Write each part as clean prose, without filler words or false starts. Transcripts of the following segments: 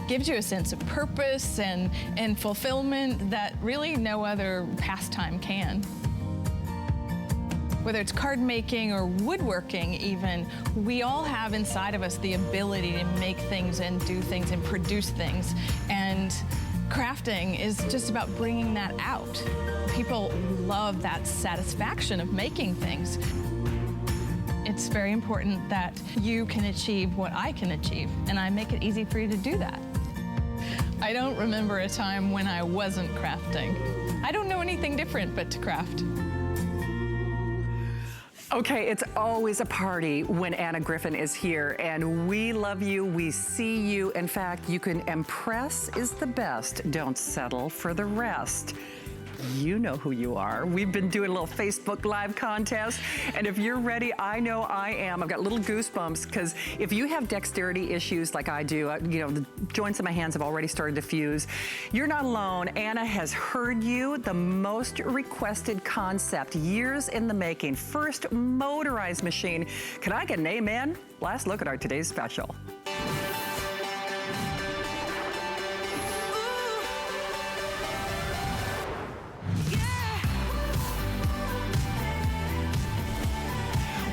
gives you a sense of purpose and fulfillment that really no other pastime can. Whether it's card making or woodworking even, we all have inside of us the ability to make things and do things and produce things. And crafting is just about bringing that out. People love that satisfaction of making things. It's very important that you can achieve what I can achieve, and I make it easy for you to do that. I don't remember a time when I wasn't crafting. I don't know anything different but to craft. Okay, it's always a party when Anna Griffin is here, and we love you, we see you. In fact, you can impress is the best. Don't settle for the rest. You know who you are. We've been doing a little Facebook Live contest, and if you're ready, I know I am. I've got little goosebumps, because if you have dexterity issues like I do, you know, the joints in my hands have already started to fuse, you're not alone. Anna has heard you. The most requested concept, years in the making, first motorized machine. Can I get an amen? Last look at our today's special.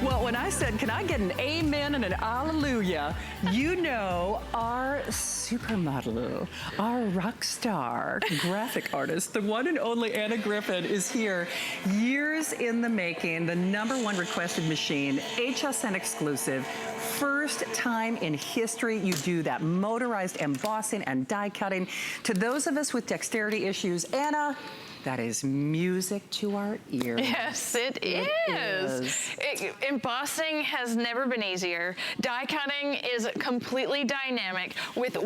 Well, when I said, can I get an amen and an hallelujah, you know our supermodel, our rock star, graphic artist, the one and only Anna Griffin is here. Years in the making, the #1 requested machine, HSN exclusive. First time in history you do that motorized embossing and die cutting. To those of us with dexterity issues, Anna, that is music to our ears. Yes, it is. Embossing has never been easier. Die cutting is completely dynamic with a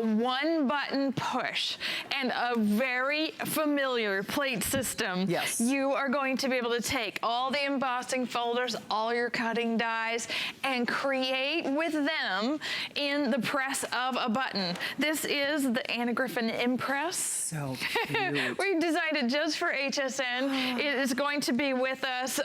one-button push and a very familiar plate system. Yes. You are going to be able to take all the embossing folders, all your cutting dies, and create with them in the press of a button. This is the Anna Griffin Impress. So cute. We designed it just for HSN. It is going to be with us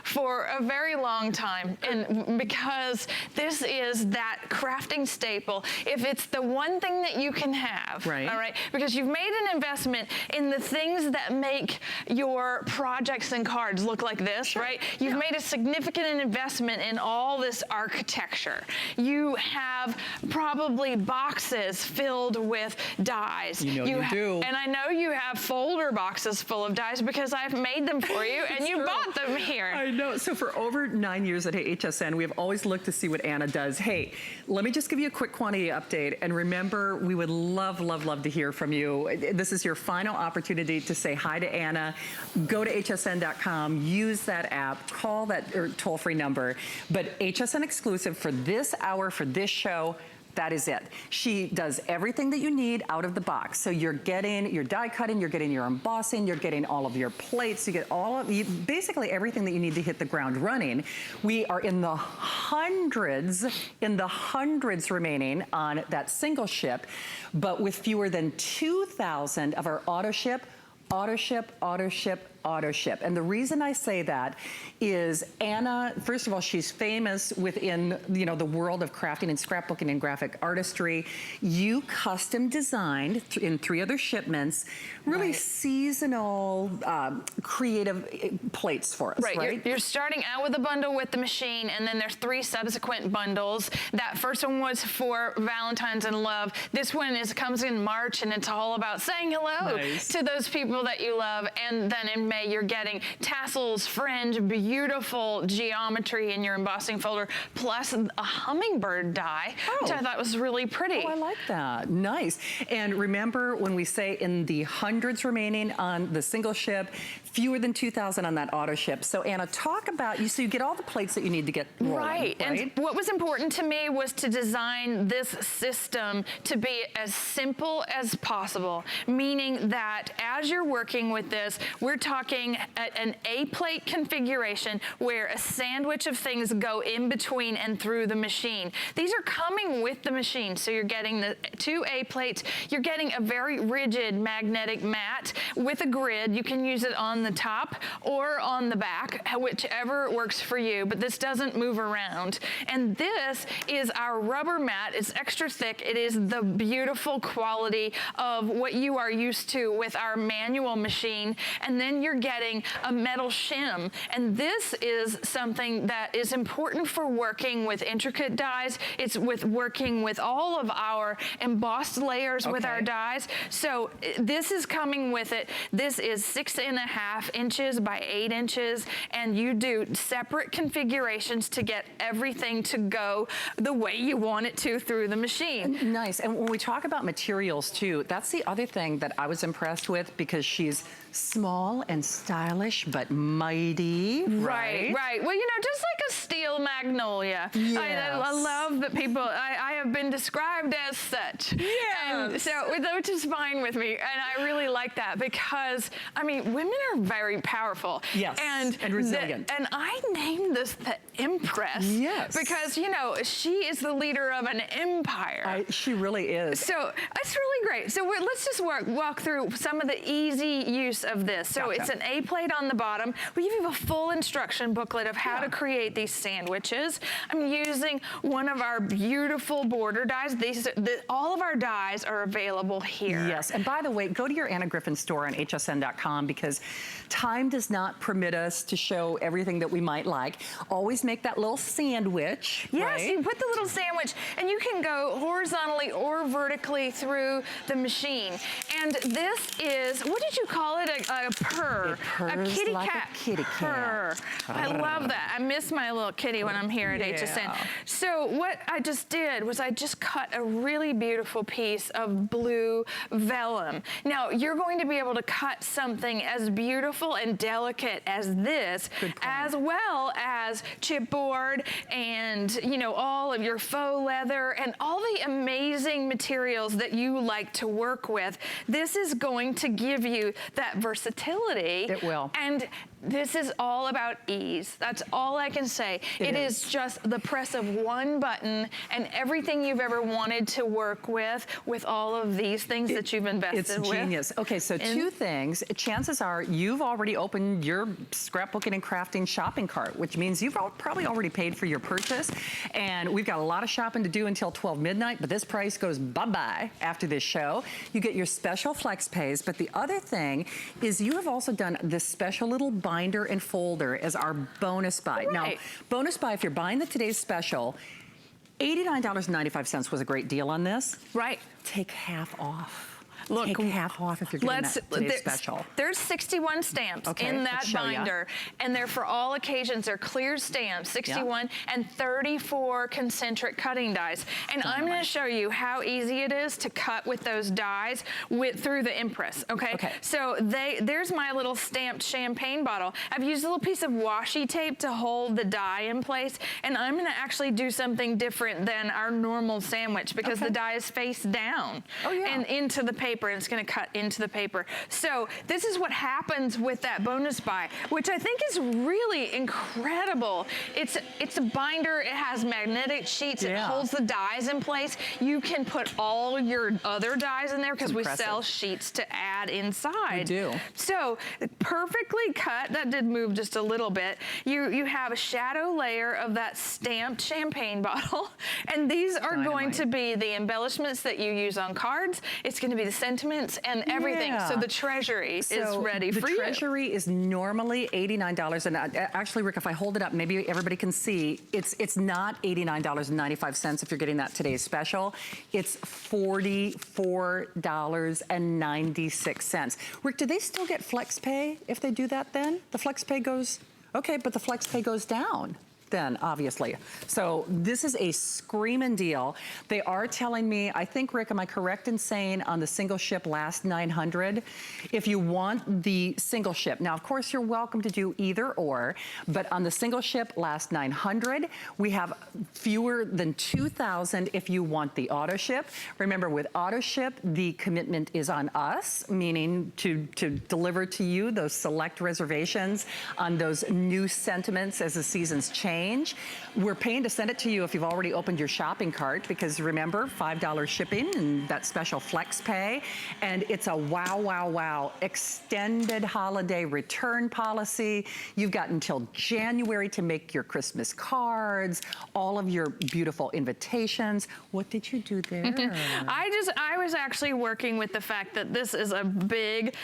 for a very long time, and because this is that crafting staple. If it's the one thing that you can have, right. All right, because you've made an investment in the things that make your projects and cards look like this, sure. Right? You've made a significant investment in all this architecture. You have probably boxes filled with dies. You know you do. And I know you have folder boxes full of dies because I've made them for you and you bought them here. I know. So for over 9 years at HSN, we have always looked to see what Anna does. Hey, let me just give you a quick quantity update. And remember, we would love, love, love to hear from you. This is your final opportunity to say hi to Anna. Go to hsn.com, use that app, call that toll-free number. But HSN exclusive for this hour, for this show, that is it. She does everything that you need out of the box. So you're getting your die cutting, you're getting your embossing, you're getting all of your plates, you get all of, basically everything that you need to hit the ground running. We are in the hundreds remaining on that single ship, but with fewer than 2,000 of our auto ship. And the reason I say that is Anna, first of all, she's famous within, you know, the world of crafting and scrapbooking and graphic artistry. You custom designed in 3 other shipments, really right. Seasonal, creative plates for us, right? You're starting out with a bundle with the machine, and then there's 3 subsequent bundles. That first one was for Valentine's and love. This one comes in March, and it's all about saying hello to those people that you love. And then in May, you're getting tassels, fringe, beautiful geometry in your embossing folder, plus a hummingbird die, which I thought was really pretty. Oh, I like that. Nice. And remember, when we say in the hundreds remaining on the single ship, fewer than 2,000 on that auto ship. So Anna, talk about, so you get all the plates that you need to get rolling, right? And what was important to me was to design this system to be as simple as possible, meaning that as you're working with this, we're talking talking an A-plate configuration where a sandwich of things go in between and through the machine. These are coming with the machine, so you're getting the 2 A-plates. You're getting a very rigid magnetic mat with a grid. You can use it on the top or on the back, whichever works for you, but this doesn't move around. And this is our rubber mat. It's extra thick. It is the beautiful quality of what you are used to with our manual machine. And then you're getting a metal shim. And this is something that is important for working with intricate dies. It's with working with all of our embossed layers with our dies. So this is coming with it. This is 6.5 inches by 8 inches. And you do separate configurations to get everything to go the way you want it to through the machine. Nice. And when we talk about materials too, that's the other thing that I was impressed with, because she's small and stylish, but mighty. Right. Well, you know, just like a steel magnolia. Yes. I love that people, I have been described as such. Yes. And so, which is fine with me. And I really like that because, I mean, women are very powerful. Yes. And resilient. And I named this the Empress. Yes. Because, you know, she is the leader of an empire. She really is. So it's really great. So let's just walk through some of the easy use of this. So Gotcha. it's an A plate on the bottom. We give you a full instruction booklet of how to create these sandwiches. I'm using one of our beautiful border dies. All of our dies are available here. Yes, and by the way, go to your Anna Griffin store on hsn.com, because time does not permit us to show everything that we might like. Always make that little sandwich. Yes, right? you put the little sandwich, and you can go horizontally or vertically through the machine. And this is, what did you call it? A purr. It purrs a kitty like cat a kitty purr. cat. I love that. I miss my little kitty when I'm here at HSN. So what I just did was I just cut a really beautiful piece of blue vellum. Now, you're going to be able to cut something as beautiful and delicate as this, as well as chipboard and, you know, all of your faux leather and all the amazing materials that you like to work with. This is going to give you that versatility. It will. And this is all about ease. That's all I can say. It is just the press of one button and everything you've ever wanted to work with all of these things that you've invested with. It's genius. Okay, so two things. Chances are you've already opened your scrapbooking and crafting shopping cart, which means you've probably already paid for your purchase. And we've got a lot of shopping to do until 12 midnight, but this price goes bye-bye after this show. You get your special flex pays, but the other thing is you have also done this special little binder and folder as our bonus buy. Right. Now, bonus buy, if you're buying the today's special, $89.95 was a great deal on this. Right. Take half off. Look, take half off if you're getting that today's special. There's 61 stamps in that binder, and they're for all occasions. They're clear stamps, 61, and 34 concentric cutting dies. And I'm going to show you how easy it is to cut with those dies through the Empress, okay? So there's my little stamped champagne bottle. I've used a little piece of washi tape to hold the die in place, and I'm going to actually do something different than our normal sandwich because the die is face down and into the paper. And it's going to cut into the paper. So this is what happens with that bonus buy, which I think is really incredible. It's a binder. It has magnetic sheets. It holds the dies in place. You can put all your other dies in there because we sell sheets to add inside. We do. So perfectly cut. That did move just a little bit. You have a shadow layer of that stamped champagne bottle, and these are going to be the embellishments that you use on cards. It's going to be the sentiments and everything. So the treasury is ready for you. The treasury is normally $89, and actually, Rick, if I hold it up, maybe everybody can see, it's not $89.95 if you're getting that today's special. It's $44.96. Rick, do they still get flex pay if they do that then? The flex pay goes, okay, but the flex pay goes down. then, obviously. So this is a screaming deal. They are telling me, I think, Rick, am I correct in saying on the single ship last 900, if you want the single ship, now of course you're welcome to do either or, but on the single ship last 900, we have fewer than 2,000 if you want the auto ship. Remember, with auto ship, the commitment is on us, meaning to deliver to you those select reservations on those new sentiments as the seasons change. We're paying to send it to you if you've already opened your shopping cart, because remember, $5 shipping and that special flex pay. And it's a wow, wow, wow extended holiday return policy. You've got until January to make your Christmas cards, all of your beautiful invitations. What did you do there? I was actually working with the fact that this is a big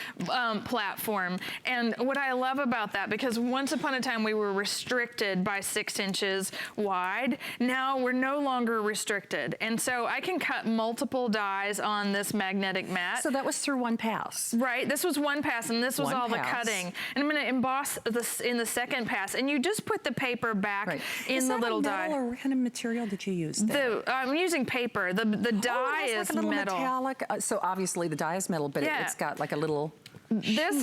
platform. And what I love about that, because once upon a time we were restricted by 6 inches wide, now we're no longer restricted. And so I can cut multiple dies on this magnetic mat. So that was through one pass. Right, this was one pass, and this was all the cutting. And I'm gonna emboss this in the second pass, and you just put the paper back in the little die. Is that a metal, or what kind of material did you use there? I'm using paper. The die is like a little metal. Metallic. So obviously the die is metal, but it's got like a little... This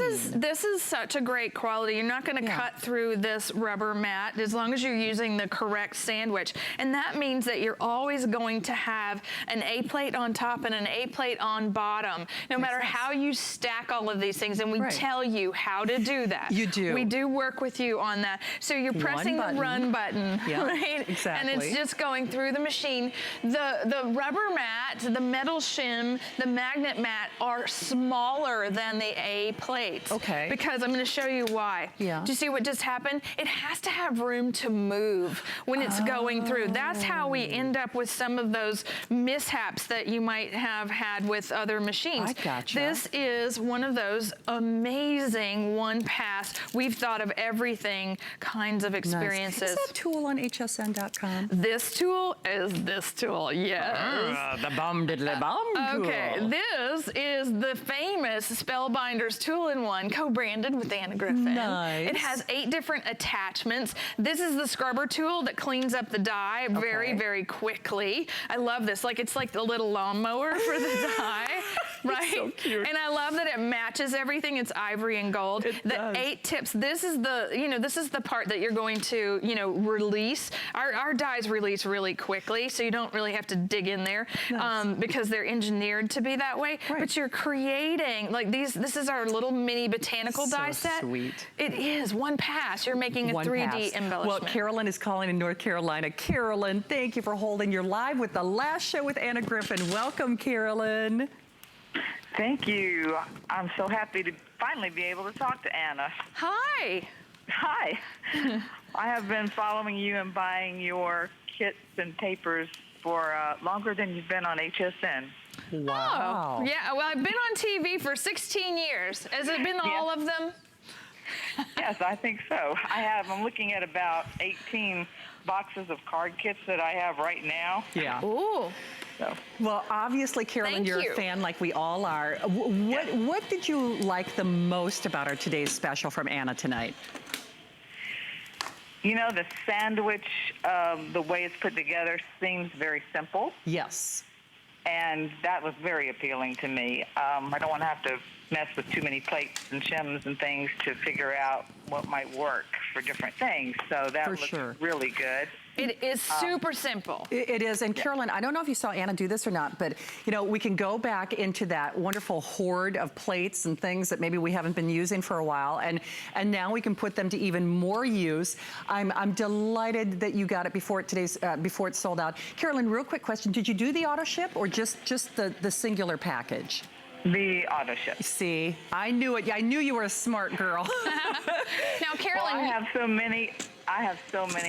is such a great quality. You're not going to cut through this rubber mat as long as you're using the correct sandwich. And that means that you're always going to have an A plate on top and an A plate on bottom, no matter how you stack all of these things. And we tell you how to do that. You do. We do work with you on that. So you're pressing the run button, right? Exactly. And it's just going through the machine. The rubber mat, the metal shim, the magnet mat are smaller than the A plates. Okay. Because I'm going to show you why. Yeah. Do you see what just happened? It has to have room to move when it's going through. That's how we end up with some of those mishaps that you might have had with other machines. I gotcha. This is one of those amazing one pass. We've thought of everything kinds of experiences. Nice. Is that tool on hsn.com? This tool is this tool, yes. The bum diddly bum tool. Okay, this is the famous Spellbinder's Tool-in-One, co-branded with Anna Griffin. Nice. It has 8 different attachments. This is the scrubber tool that cleans up the die very, very quickly. I love this. Like, it's like the little lawnmower for the die, right? So cute. And I love that it matches everything. It's ivory and gold. The 8 tips. This is the, this is the part that you're going to, release. Our dies release really quickly, so you don't really have to dig in there because they're engineered to be that way. Right. But you're creating, like this is our little mini botanical die set. Sweet. It is one pass. You're making a 3D embellishment. Well, Carolyn is calling in North Carolina. Carolyn, thank you for holding. You're live with The Last Show with Anna Griffin. Welcome, Carolyn. Thank you. I'm so happy to finally be able to talk to Anna. Hi. Hi. I have been following you and buying your kits and papers for longer than you've been on HSN. Wow. Oh, yeah, well, I've been on TV for 16 years. Has it been all of them? Yes, I think so. I'm looking at about 18 boxes of card kits that I have right now. Yeah. Ooh. So. Well, obviously, Carolyn, you're a fan like we all are. What did you like the most about our today's special from Anna tonight? The sandwich, the way it's put together seems very simple. Yes. And that was very appealing to me. I don't want to have to mess with too many plates and shims and things to figure out what might work for different things. So that looks really good. It is super simple. It is. And Carolyn, I don't know if you saw Anna do this or not, but we can go back into that wonderful hoard of plates and things that maybe we haven't been using for a while, and now we can put them to even more use. I'm delighted that you got it before it's sold out. Carolyn, real quick question: did you do the auto ship or just the singular package? The auto ship. See, I knew it. I knew you were a smart girl. Now, Carolyn, I have so many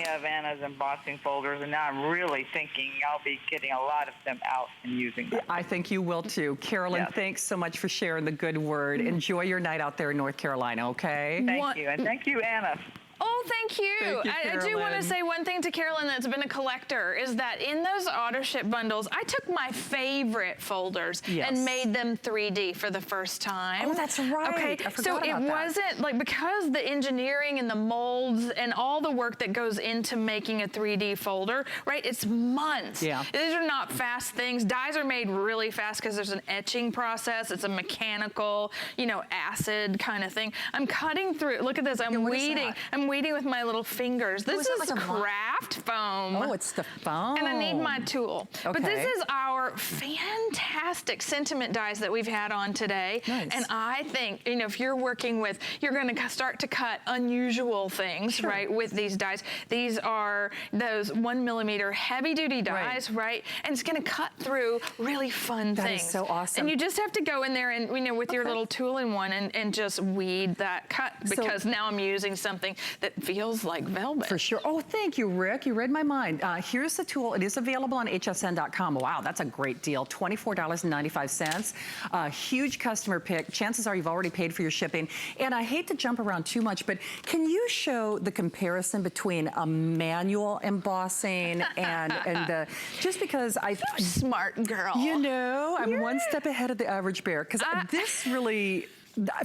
of Anna's embossing folders, and now I'm really thinking I'll be getting a lot of them out and using them. I think you will too. Carolyn, thanks so much for sharing the good word. Enjoy your night out there in North Carolina, okay? Thank you, and thank you, Anna. Oh, thank you. I do want to say one thing to Carolyn that's been a collector is that in those auto ship bundles, I took my favorite folders and made them 3D for the first time. Oh, that's right. Okay, so it wasn't like, because the engineering and the molds and all the work that goes into making a 3D folder, right? It's months. Yeah. These are not fast things. Dies are made really fast because there's an etching process. It's a mechanical, you know, acid kind of thing. I'm cutting through. Look at this. I'm weeding. I'm weeding with my little fingers. This is like craft foam. Oh, it's the foam. And I need my tool. Okay. But this is our fantastic sentiment dies that we've had on today. Nice. And I think, you know, if you're working with, you're going to start to cut unusual things, right, with these dies. These are those 1 millimeter heavy duty dies, right? And it's going to cut through really fun things. That is so awesome. And you just have to go in there and, you know, with your little tool-in-one and just weed that cut, because now I'm using something that feels like velvet. For sure. Oh, thank you, Rick. You read my mind. Here's the tool. It is available on hsn.com. Wow, that's a great deal. $24.95. Huge customer pick. Chances are you've already paid for your shipping. And I hate to jump around too much, but can you show the comparison between a manual embossing and the, just because I... You're smart girl. You know, I'm one step ahead of the average bear, because this really...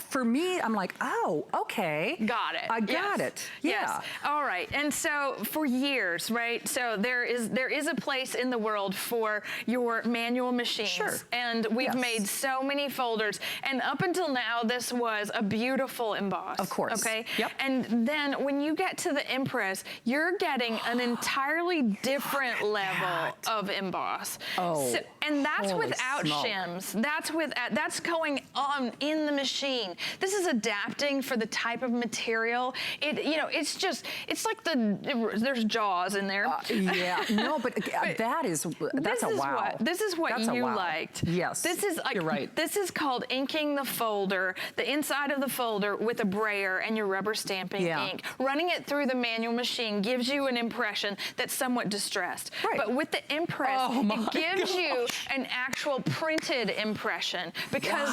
For me, I'm like, oh, okay. Got it. I got it. Yeah. Yes. All right. And so for years, right? So there is a place in the world for your manual machines. Sure. And we've made so many folders. And up until now, this was a beautiful emboss. Of course. Okay. Yep. And then when you get to the Impress, you're getting an entirely different level of emboss. Oh. So, and that's without shims. That's going on in the machine. This is adapting for the type of material. You know, it's like there's jaws in there. Yeah, no, but that's a wow. This is what you liked. Yes, this is like, you're right. This is called inking the folder, the inside of the folder with a brayer and your rubber stamping ink. Running it through the manual machine gives you an impression that's somewhat distressed. Right. But with the Impress, it gives you an actual printed impression, because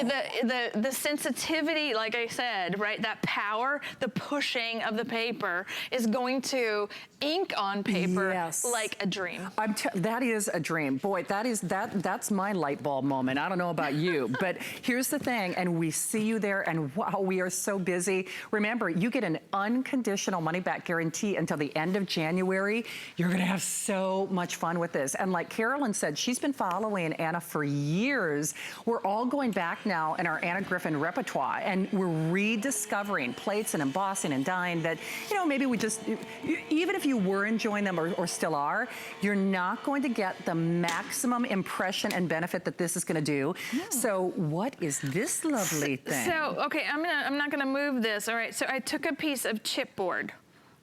the sensitivity, like I said, right, that power, the pushing of the paper is going to ink on paper like a dream. That is a dream. Boy, that's my light bulb moment. I don't know about you, but here's the thing, and we see you there, and wow, we are so busy. Remember, you get an unconditional money-back guarantee until the end of January. You're gonna have so much fun with this. And like Carolyn said, she's been following Anna for years. We're all going back now in our Anna Griffin repertoire, and we're rediscovering plates and embossing and dyeing that, you know, maybe we just, even if you were enjoying them or still are, you're not going to get the maximum impression and benefit that this is going to do. No. So what is this lovely thing? So, okay, I'm not gonna move this. All right, so I took a piece of chipboard.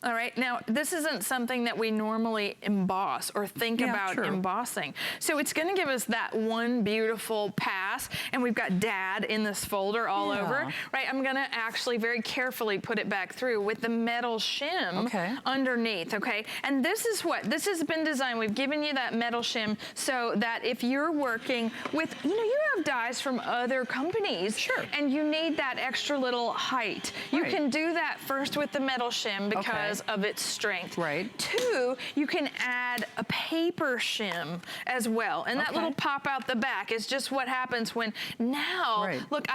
All right, now this isn't something that we normally emboss or think about embossing. So it's gonna give us that one beautiful pass, and we've got Dad in this folder all over, right? I'm gonna actually very carefully put it back through with the metal shim underneath, okay? And this has been designed. We've given you that metal shim so that if you're working with, you know, you have dies from other companies, and you need that extra little height. You can do that first with the metal shim because of its strength. Right. Two, you can add a paper shim as well. And that little pop out the back is just what happens when look,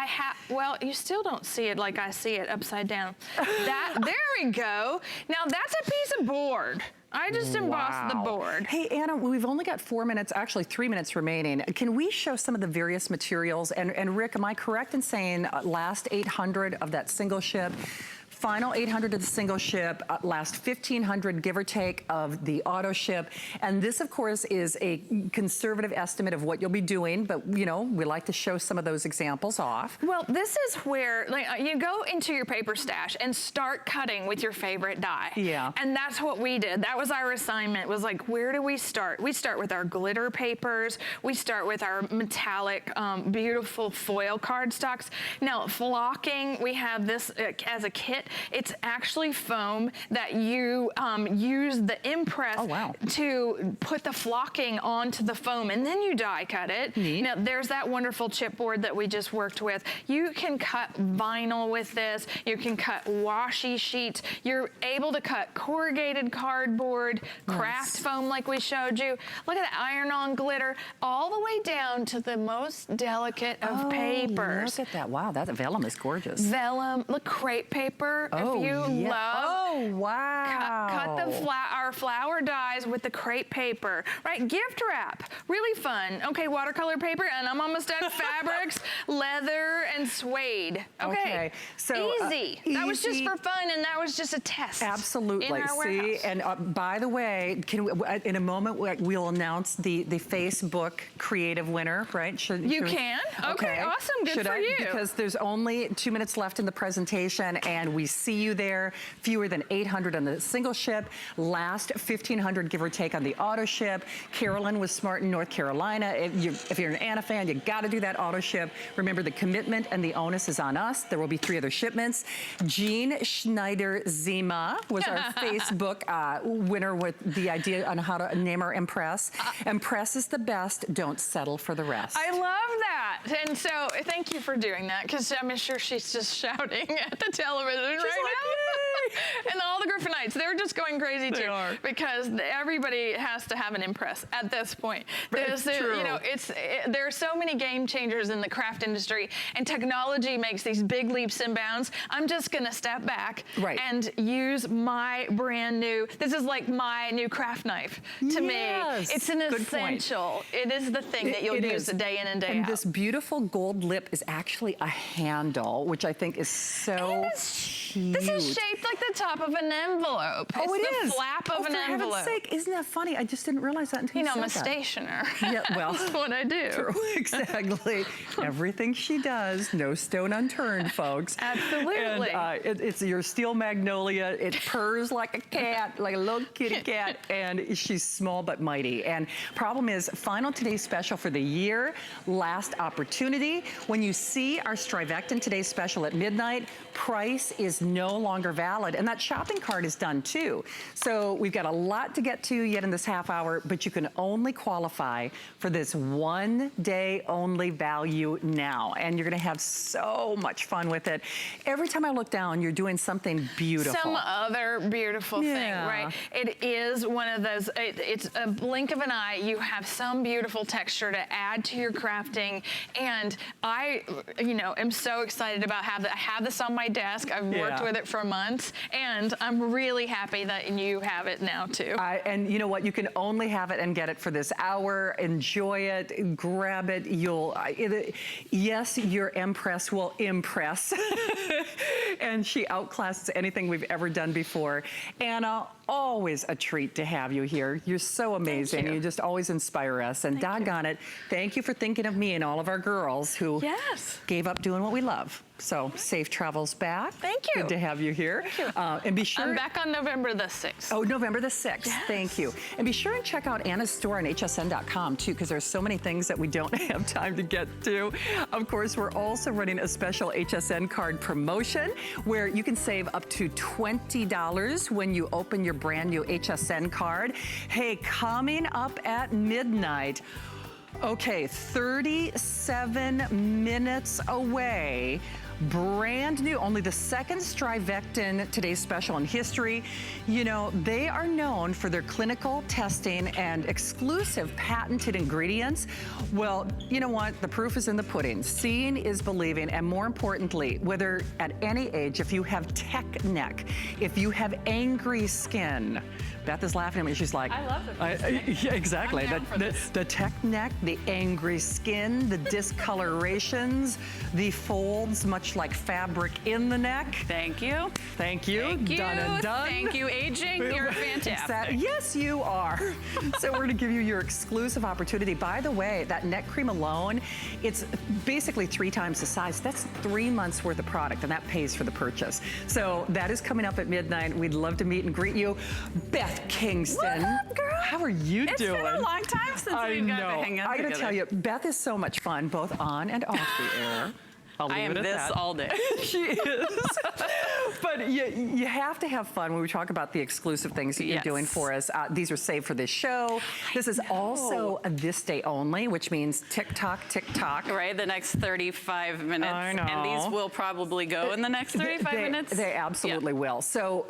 well, you still don't see it like I see it upside down. There we go. Now that's a piece of board. I just embossed the board. Hey, Anna, we've only got 4 minutes, actually 3 minutes remaining. Can we show some of the various materials? And Rick, am I correct in saying last 800 of that single ship? Final 800 of the single ship, last 1,500 give or take of the auto ship. And this, of course, is a conservative estimate of what you'll be doing, but you know, we like to show some of those examples off. Well, this is where you go into your paper stash and start cutting with your favorite die. Yeah. And that's what we did. That was our assignment, was like, where do we start? We start with our glitter papers. We start with our metallic, beautiful foil cardstocks. Now, flocking, we have this as a kit. It's actually foam that you use the impress to put the flocking onto the foam, and then you die cut it. Neat. Now, there's that wonderful chipboard that we just worked with. You can cut vinyl with this. You can cut washi sheets. You're able to cut corrugated cardboard, craft foam like we showed you. Look at the iron-on glitter, all the way down to the most delicate of papers. Look at that. Wow, that vellum is gorgeous. Vellum, look, crepe paper. Oh, if you love. Oh, wow. Cut our flower dies with the crepe paper, right? Gift wrap, really fun. Okay, watercolor paper, and I'm almost done. Fabrics, leather, and suede. Okay, so easy. That was just for fun, and that was just a test. Absolutely. In our warehouse. And by the way, in a moment we'll announce the Facebook creative winner, right? You can? Okay, awesome. Good for you. Because there's only 2 minutes left in the presentation, and we see you there. Fewer than 800 on the single ship. Last 1,500, give or take, on the auto ship. Carolyn was smart in North Carolina. If you're an Anna fan, you got to do that auto ship. Remember, the commitment and the onus is on us. There will be 3 other shipments. Jean Schneider-Zima was our Facebook winner with the idea on how to name our Impress. Impress is the best. Don't settle for the rest. I love that. And so thank you for doing that, because I'm sure she's just shouting at the television right now. And all the Griffinites, they're just going crazy too. They are. Because everybody has to have an Impress at this point. There's, you know, there are so many game changers in the craft industry, and technology makes these big leaps and bounds. I'm just going to step back and use my brand new, this is like my new craft knife to me. It's an essential. It is the thing that you'll use day in and day out. And this beautiful gold lip is actually a handle, which I think is so cute. This is shaped like the top of an envelope. Oh, it's the flap of an envelope. For heaven's sake, isn't that funny? I just didn't realize that until you said that. I'm a stationer. Yeah, well. That's what I do. True, exactly. Everything she does, no stone unturned, folks. Absolutely. And it's your steel magnolia. It purrs like a cat, like a little kitty cat, and she's small but mighty. And problem is, final today's special for the year, last opportunity. When you see our Strivectin today's special at midnight, price is no longer valid, and that shopping cart is done too. So we've got a lot to get to yet in this half hour, but you can only qualify for this 1 day only value now, and you're gonna have so much fun with it. Every time I look down, you're doing something beautiful. Some other beautiful thing, right? It is one of those, it's a blink of an eye. You have some beautiful texture to add to your crafting, and I, you know, am so excited about I have this on my desk. I've worked with it for months, and I'm really happy that you have it now too. And you know what? You can only have it and get it for this hour. Enjoy it, grab it. Yes, your Impress will impress. And she outclasses anything we've ever done before. Anna, always a treat to have you here. You're so amazing. You just always inspire us. And doggone it, thank you for thinking of me and all of our girls who gave up doing what we love. So safe travels back. Thank you. Good to have you here. Thank you. And be sure. I'm back on November the 6th. Oh, November the 6th. Yes. Thank you. And be sure and check out Anna's store on hsn.com too, because there's so many things that we don't have time to get to. Of course, we're also running a special HSN card promotion where you can save up to $20 when you open your brand new HSN card. Hey, coming up at midnight, okay, 37 minutes away, brand new, only the second Strivectin today's special in history. You know, they are known for their clinical testing and exclusive patented ingredients. Well, you know what? The proof is in the pudding. Seeing is believing, and more importantly, whether at any age, if you have tech neck, if you have angry skin, Beth is laughing at me. She's like, I love it. Yeah, exactly. The tech neck, the angry skin, the discolorations, the folds, much like fabric in the neck. Thank you. Thank you. Thank you. Done and done. Thank you, aging. You're fantastic. Yes, you are. So we're going to give you your exclusive opportunity. By the way, that neck cream alone, it's basically 3 times the size. That's 3 months worth of product, and that pays for the purchase. So that is coming up at midnight. We'd love to meet and greet you. Beth Kingston. What up, girl? How are you doing? It's been a long time since we've got to hang out I together. gotta tell you, Beth is so much fun, both on and off the air. I'll leave it at that. I am this all day. She is. But you have to have fun when we talk about the exclusive things that you're doing for us. These are saved for this show. This is also a this day only, which means TikTok. Right, the next 35 minutes. I know. And these will probably go in the next 35 minutes. They absolutely will. So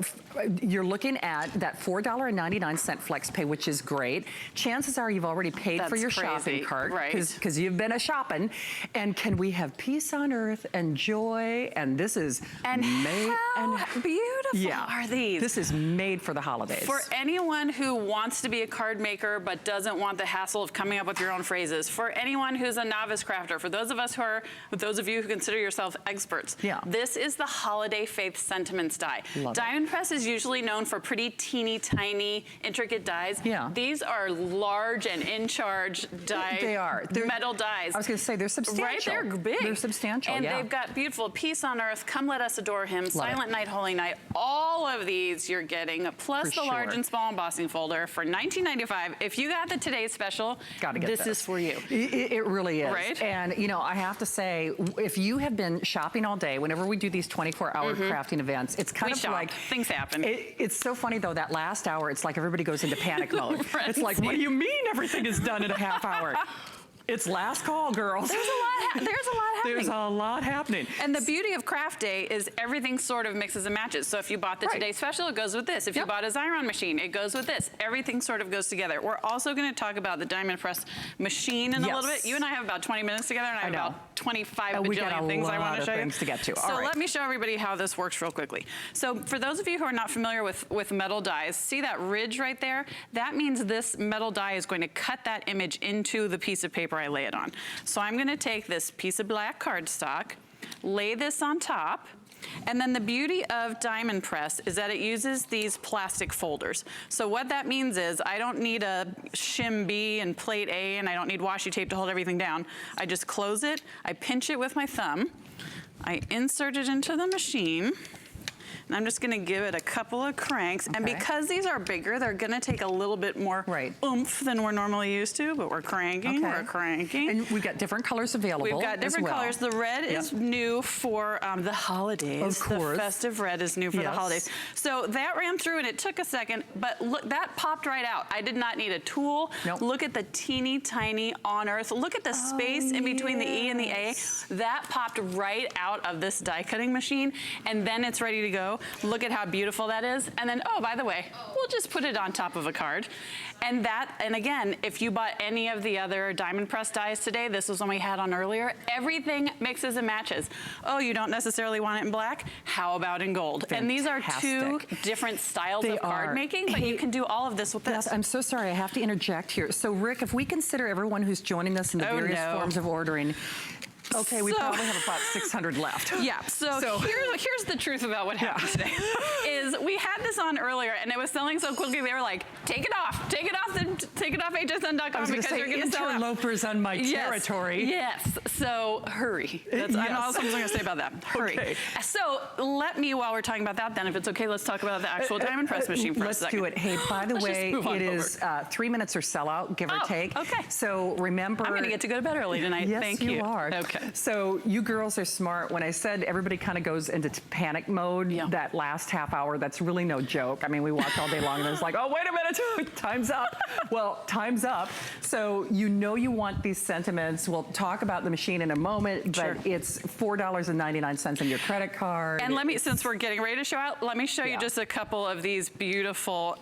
you're looking at that $4.99 flex pay, which is great. Chances are you've already paid for your shopping cart. Right. Because you've been shopping. And can we have peace on earth and joy? And this is made. How beautiful are these? This is made for the holidays. For anyone who wants to be a card maker but doesn't want the hassle of coming up with your own phrases. For anyone who's a novice crafter. For those of you who consider yourself experts. This is the Holiday Faith Sentiments die. Diamond Press is usually known for pretty teeny tiny intricate dies. These are large and in charge die. They are. They're metal dies. I was going to say they're substantial. Right, they're big. They're substantial. And they've got beautiful Peace on Earth, Come Let Us Adore Him, Silent Night, Holy Night. All of these you're getting, plus the large and small embossing folder for $19.95. If you got the Today's Special, this is for you. It really is. Right? And you know, I have to say, if you have been shopping all day, whenever we do these 24-hour crafting events, it's kind of like things happen. It's so funny though, that last hour, it's like everybody goes into panic mode. It's like, what do you mean everything is done in a half hour? It's last call, girls. There's a lot happening. There's a lot happening. And the beauty of Craft Day is everything sort of mixes and matches. So if you bought the Today's Special, it goes with this. If you bought a Xyron machine, it goes with this. Everything sort of goes together. We're also going to talk about the Diamond Press machine in a little bit. You and I have about 20 minutes together, and I have about 25 bajillion things I want to show you. Things to get to. So let me show everybody how this works real quickly. So for those of you who are not familiar with metal dies, see that ridge right there? That means this metal die is going to cut that image into the piece of paper I lay it on. So I'm going to take this piece of black cardstock, lay this on top, and then the beauty of Diamond Press is that it uses these plastic folders. So what that means is I don't need a shim B and plate A, and I don't need washi tape to hold everything down. I just close it, I pinch it with my thumb, I insert it into the machine, and I'm just gonna give it a couple of cranks. And because these are bigger, they're gonna take a little bit more oomph than we're normally used to, but we're cranking, we're cranking. And we've got different colors available. We've got different colors. The red is new for the holidays. Of course. The festive red is new for the holidays. So that ran through and it took a second, but look, that popped right out. I did not need a tool. Look at the teeny tiny on earth. Look at the space in between the E and the A. That popped right out of this die cutting machine, and then it's ready to go. Look at how beautiful that is. And then, oh, by the way, we'll just put it on top of a card. And again, if you bought any of the other Diamond Press dies today, this was one we had on earlier, everything mixes and matches. Oh, you don't necessarily want it in black? How about in gold? Fantastic. And these are two different styles of card making, but you can do all of this with this. I'm so sorry, I have to interject here. So Rick, if we consider everyone who's joining us in the various forms of ordering, okay, we probably have about 600 left. Yeah, so here's the truth about what happened today. Is we had this on earlier and it was selling so quickly, they were like, take it off HSN.com because you're gonna sell it. Interlopers on my territory. Yes, so hurry. That's all I'm gonna say about that, hurry. So let me, while we're talking about that then, if it's okay, let's talk about the actual Diamond Press machine for a second. Let's do it. Hey, by the way, it is 3 minutes or sellout, give or take. Okay. So remember. I'm gonna get to go to bed early tonight, thank you. Yes, you are. Okay. So you girls are smart. When I said everybody kind of goes into panic mode, that last half hour, that's really no joke. I mean, we walked all day long and it was like, oh, wait a minute, time's up. Well, time's up. So you know you want these sentiments. We'll talk about the machine in a moment, but it's $4.99 on your credit card. And let me, since we're getting ready to show out, let me show you just a couple of these beautiful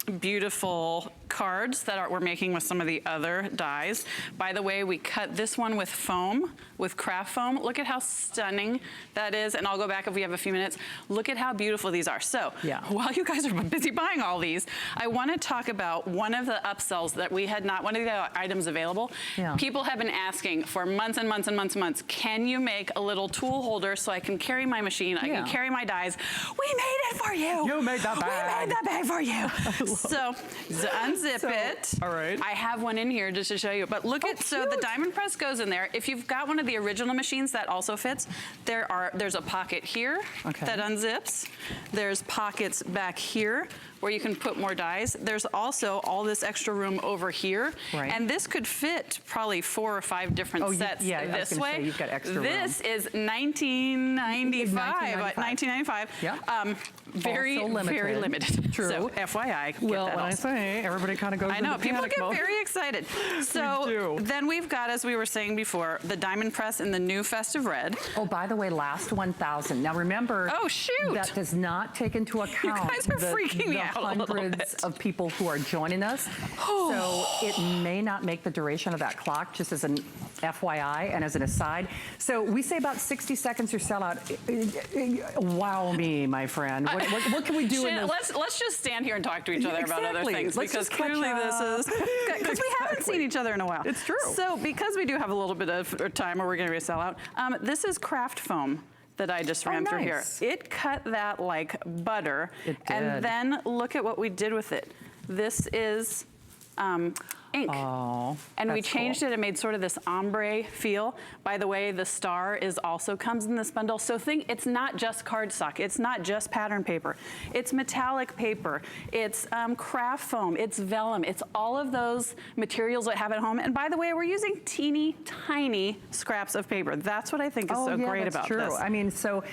beautiful cards that we're making with some of the other dies. By the way, we cut this one with foam, with craft foam. Look at how stunning that is. And I'll go back if we have a few minutes. Look at how beautiful these are. So while you guys are busy buying all these, I want to talk about one of the upsells that we had not, one of the items available. People have been asking for months and months and months and months, can you make a little tool holder so I can carry my machine, I can carry my dies? We made it for you. You made the bag. We made the bag for you. So unzip it. All right. I have one in here just to show you. But look at, so the Diamond Press goes in there. If you've got one of the original machines, that also fits. There's a pocket here that unzips. There's pockets back here where you can put more dies. There's also all this extra room over here. Right. And this could fit probably 4 or 5 different sets this way. Say, you've got extra this room. is $19.95. Yeah. Very limited. True. So FYI. Well, when I say, everybody kind of goes I know, into people panic get mode. very excited. So then we've got, as we were saying before, the diamond press in the new festive red. Oh, by the way, last 1,000. Now remember, that does not take into account you guys are freaking me out a little hundreds bit. of people who are joining us. So it may not make the duration of that clock, just as an FYI and as an aside. So we say about 60 seconds or sell out. Wow me, my friend. What can we do in this? Let's just stand here and talk to each other about other things. Let's because clearly this is, because we haven't seen each other in a while. It's true. So because we do have a little bit of time or we're gonna be a sellout, this is craft foam that I just ran through here. It cut that like butter. It did. And then look at what we did with it. This is ink. Oh, and we changed it and made sort of this ombre feel. By the way, the star is also comes in this bundle. So it's not just cardstock. It's not just pattern paper. It's metallic paper. It's craft foam. It's vellum. It's all of those materials that I have at home. And by the way, we're using teeny tiny scraps of paper. That's what I think is so great about this. I mean, so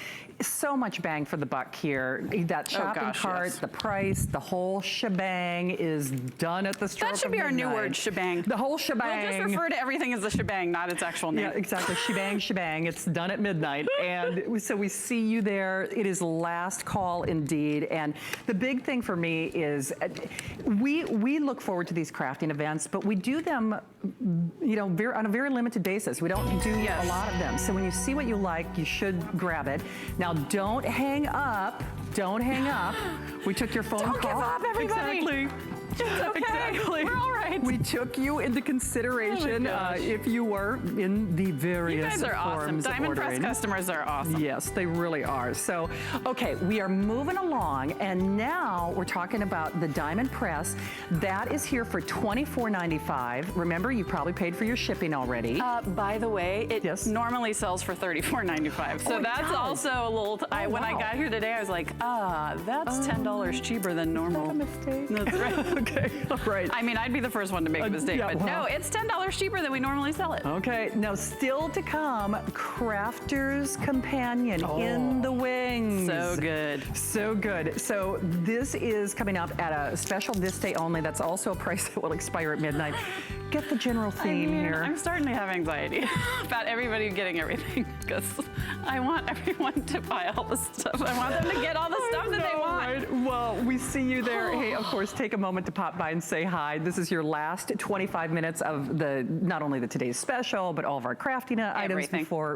much bang for the buck here. That shopping cart, the price, the whole shebang is done at the stroke of midnight. That should be our new word, shebang. The whole shebang. We'll just refer to everything as the shebang, not its actual name. Yeah, exactly. Shebang. It's done at midnight. And so we see you there. It is last call indeed. And the big thing for me is we look forward to these crafting events, but we do them, on a very limited basis. We don't do a lot of them. So when you see what you like, you should grab it. Now, don't hang up. Don't hang up. We took your phone call. Don't give up, everybody. Exactly. It's okay. Exactly. We're all right. We took you into consideration if you were in the various forms of ordering. You guys are awesome. Diamond Press customers are awesome. Yes, they really are. So, okay, we are moving along, and now we're talking about the Diamond Press. That is here for $24.95. Remember, you probably paid for your shipping already. By the way, it normally sells for $34.95. So that's also a little. When I got here today, I was like, that's $10 cheaper than normal. Is that a mistake? That's right. Okay, all right. I mean, I'd be the first one to make a mistake, but no, it's $10 cheaper than we normally sell it. Okay, now still to come, Crafter's Companion in the wings. So good. So good. So this is coming up at a special this day only. That's also a price that will expire at midnight. Get the general theme here. I'm starting to have anxiety about everybody getting everything because I want everyone to buy all the stuff. I want them to get all the stuff that they want. Right? Well, we see you there. Hey, of course, take a moment to pop by and say hi. This is your last 25 minutes of not only the today's special, but all of our crafting items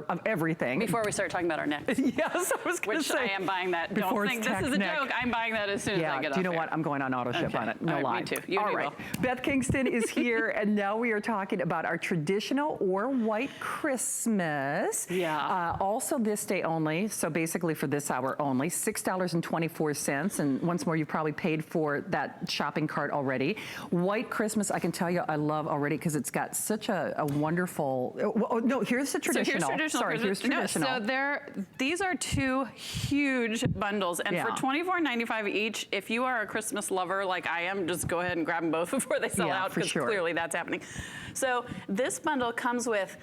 of everything. Before we start talking about our necks. Yes, I was going to say. Which I am buying that. Don't think this is a joke. I'm buying that as soon as I get off. Do you know what? I'm going on auto ship on it. No lie. Me too. You all right. Beth Kingston is here, and now we are talking about our traditional or white Christmas. Yeah. Also this day only, so basically for this hour only, $6.24. And once more, you've probably paid for that shopping cart already. White Christmas, I can tell you I love already because it's got such a wonderful, no, here's the traditional. So here's traditional. Sorry, here's traditional. No, so these are two huge bundles. And for $24.95 each, if you are a Christmas lover like I am, just go ahead and grab them both before they sell out because clearly that's happening. So this bundle comes with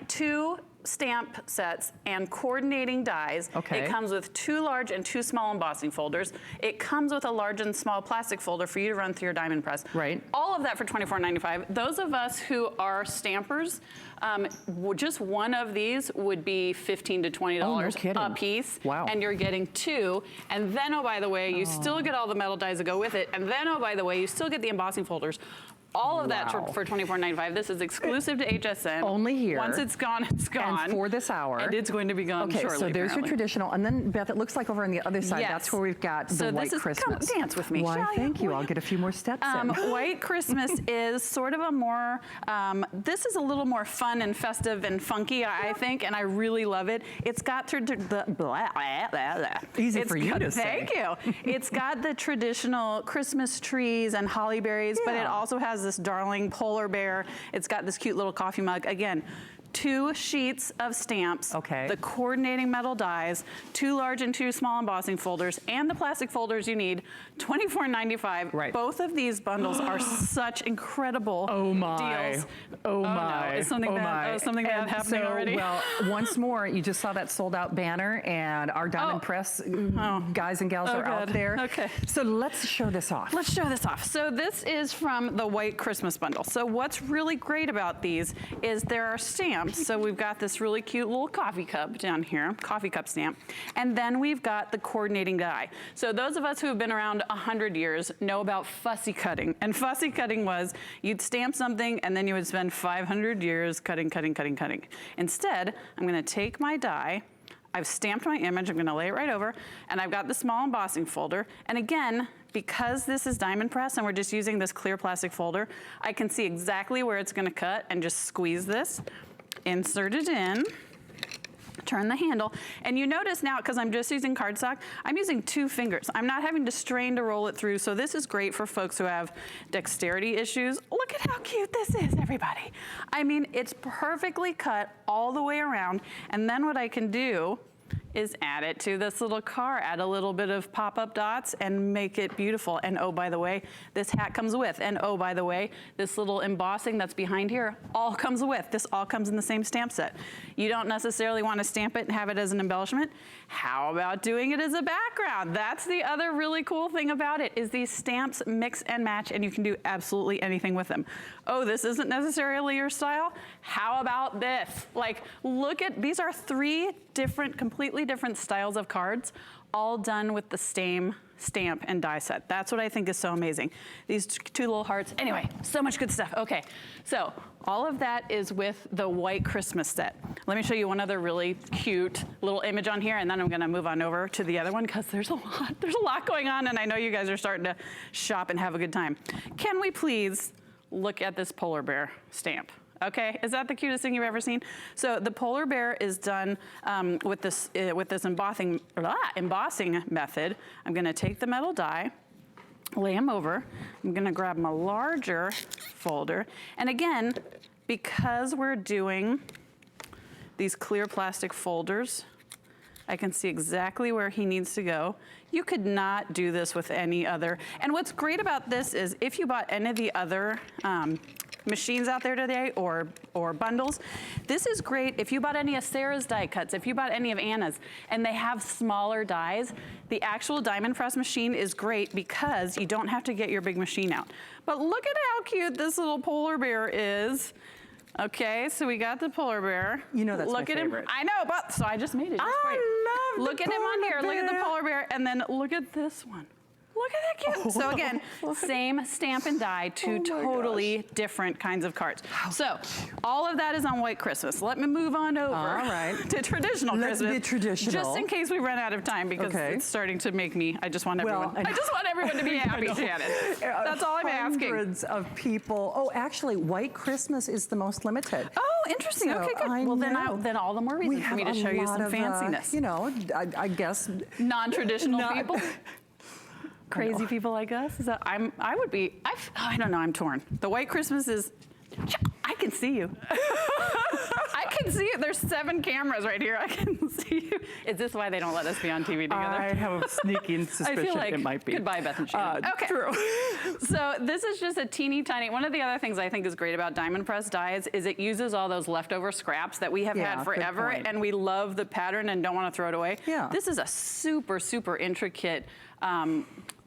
two stamp sets and coordinating dies. Okay. It comes with 2 large and 2 small embossing folders. It comes with a large and small plastic folder for you to run through your diamond press. Right. All of that for $24.95. Those of us who are stampers, just one of these would be $15 to $20 a piece. Wow. And you're getting 2. And then, oh, by the way, you still get all the metal dies that go with it. And then, oh, by the way, you still get the embossing folders. All of that for $24.95. This is exclusive to HSN. Only here. Once it's gone, it's gone. And for this hour. And it's going to be gone shortly, so there's your traditional. And then, Beth, it looks like over on the other side, that's where we've got the White Christmas. Come dance with me, Why, thank you. I'll get a few more steps in. White Christmas is sort of a more, this is a little more fun and festive and funky, I think, and I really love it. It's got Easy for you to say. Thank you. It's got the traditional Christmas trees and holly berries, but it also has this darling polar bear. It's got this cute little coffee mug. Again, 2 sheets of stamps, the coordinating metal dies, 2 large and 2 small embossing folders, and the plastic folders you need, $24.95. Right. Both of these bundles are such incredible deals. Oh my. No. Is something bad? Oh, something bad happening already? Well, once more, you just saw that sold out banner, and our Diamond Press guys and gals are out there. Okay. So let's show this off. Let's show this off. So this is from the White Christmas bundle. So what's really great about these is there are stamps. So we've got this really cute little coffee cup down here, coffee cup stamp. And then we've got the coordinating die. So those of us who have been around 100 years know about fussy cutting. And fussy cutting was you'd stamp something and then you would spend 500 years cutting, cutting, cutting, cutting. Instead, I'm gonna take my die, I've stamped my image, I'm gonna lay it right over, and I've got the small embossing folder. And again, because this is Diamond Press and we're just using this clear plastic folder, I can see exactly where it's gonna cut and just squeeze this, insert it in, turn the handle, and you notice now, because I'm just using cardstock, I'm using 2 fingers. I'm not having to strain to roll it through, so this is great for folks who have dexterity issues. Look at how cute this is, everybody. I mean, it's perfectly cut all the way around, and then what I can do is add it to this little car, add a little bit of pop-up dots and make it beautiful. And oh, by the way, this hat comes with. And oh, by the way, this little embossing that's behind here all comes with. This all comes in the same stamp set. You don't necessarily want to stamp it and have it as an embellishment. How about doing it as a background? That's the other really cool thing about it, is these stamps mix and match and you can do absolutely anything with them. Oh, this isn't necessarily your style? How about this? Like, look at, these are 3 different, completely different styles of cards, all done with the same stamp and die set. That's what I think is so amazing. These 2 little hearts. Anyway, so much good stuff. Okay, so all of that is with the White Christmas set. Let me show you one other really cute little image on here, and then I'm gonna move on over to the other one because there's a lot going on, and I know you guys are starting to shop and have a good time. Can we please look at this polar bear stamp? Okay, is that the cutest thing you've ever seen? So the polar bear is done with this embossing method. I'm gonna take the metal die, lay them over. I'm gonna grab my larger folder. And again, because we're doing these clear plastic folders, I can see exactly where he needs to go. You could not do this with any other. And what's great about this is if you bought any of the other machines out there today or bundles, this is great if you bought any of Sarah's die cuts, if you bought any of Anna's, and they have smaller dies. The actual Diamond Press machine is great because you don't have to get your big machine out. But look at how cute this little polar bear is. Okay, so we got the polar bear. You know that's look my at favorite. Him. I know, but so I just made it. I love Look at him on here. Look at the polar bear, and then look at this one. Look at that cute. So again, same stamp and die, 2 totally different kinds of cards. So all of that is on White Christmas. Let me move on over to traditional Christmas. Let's be traditional. Just in case we run out of time because it's starting to make me, I just want everyone to be happy, Shannon. That's all I'm asking. Hundreds of people. Oh, actually, White Christmas is the most limited. Oh, interesting. So okay, good. Well, then all the more reason for me to show you some of, fanciness. You know, I guess. Non-traditional people. Crazy people like us? Is that, I don't know, I'm torn. The White Christmas is, I can see you. I can see it. There's 7 cameras right here. I can see you. Is this why they don't let us be on TV together? I have a sneaking suspicion I feel like, it might be. Goodbye, Beth and Shannon. Okay. True. So this is just a teeny tiny, one of the other things I think is great about Diamond Press dies is it uses all those leftover scraps that we have had forever and we love the pattern and don't want to throw it away. Yeah. This is a super, super intricate,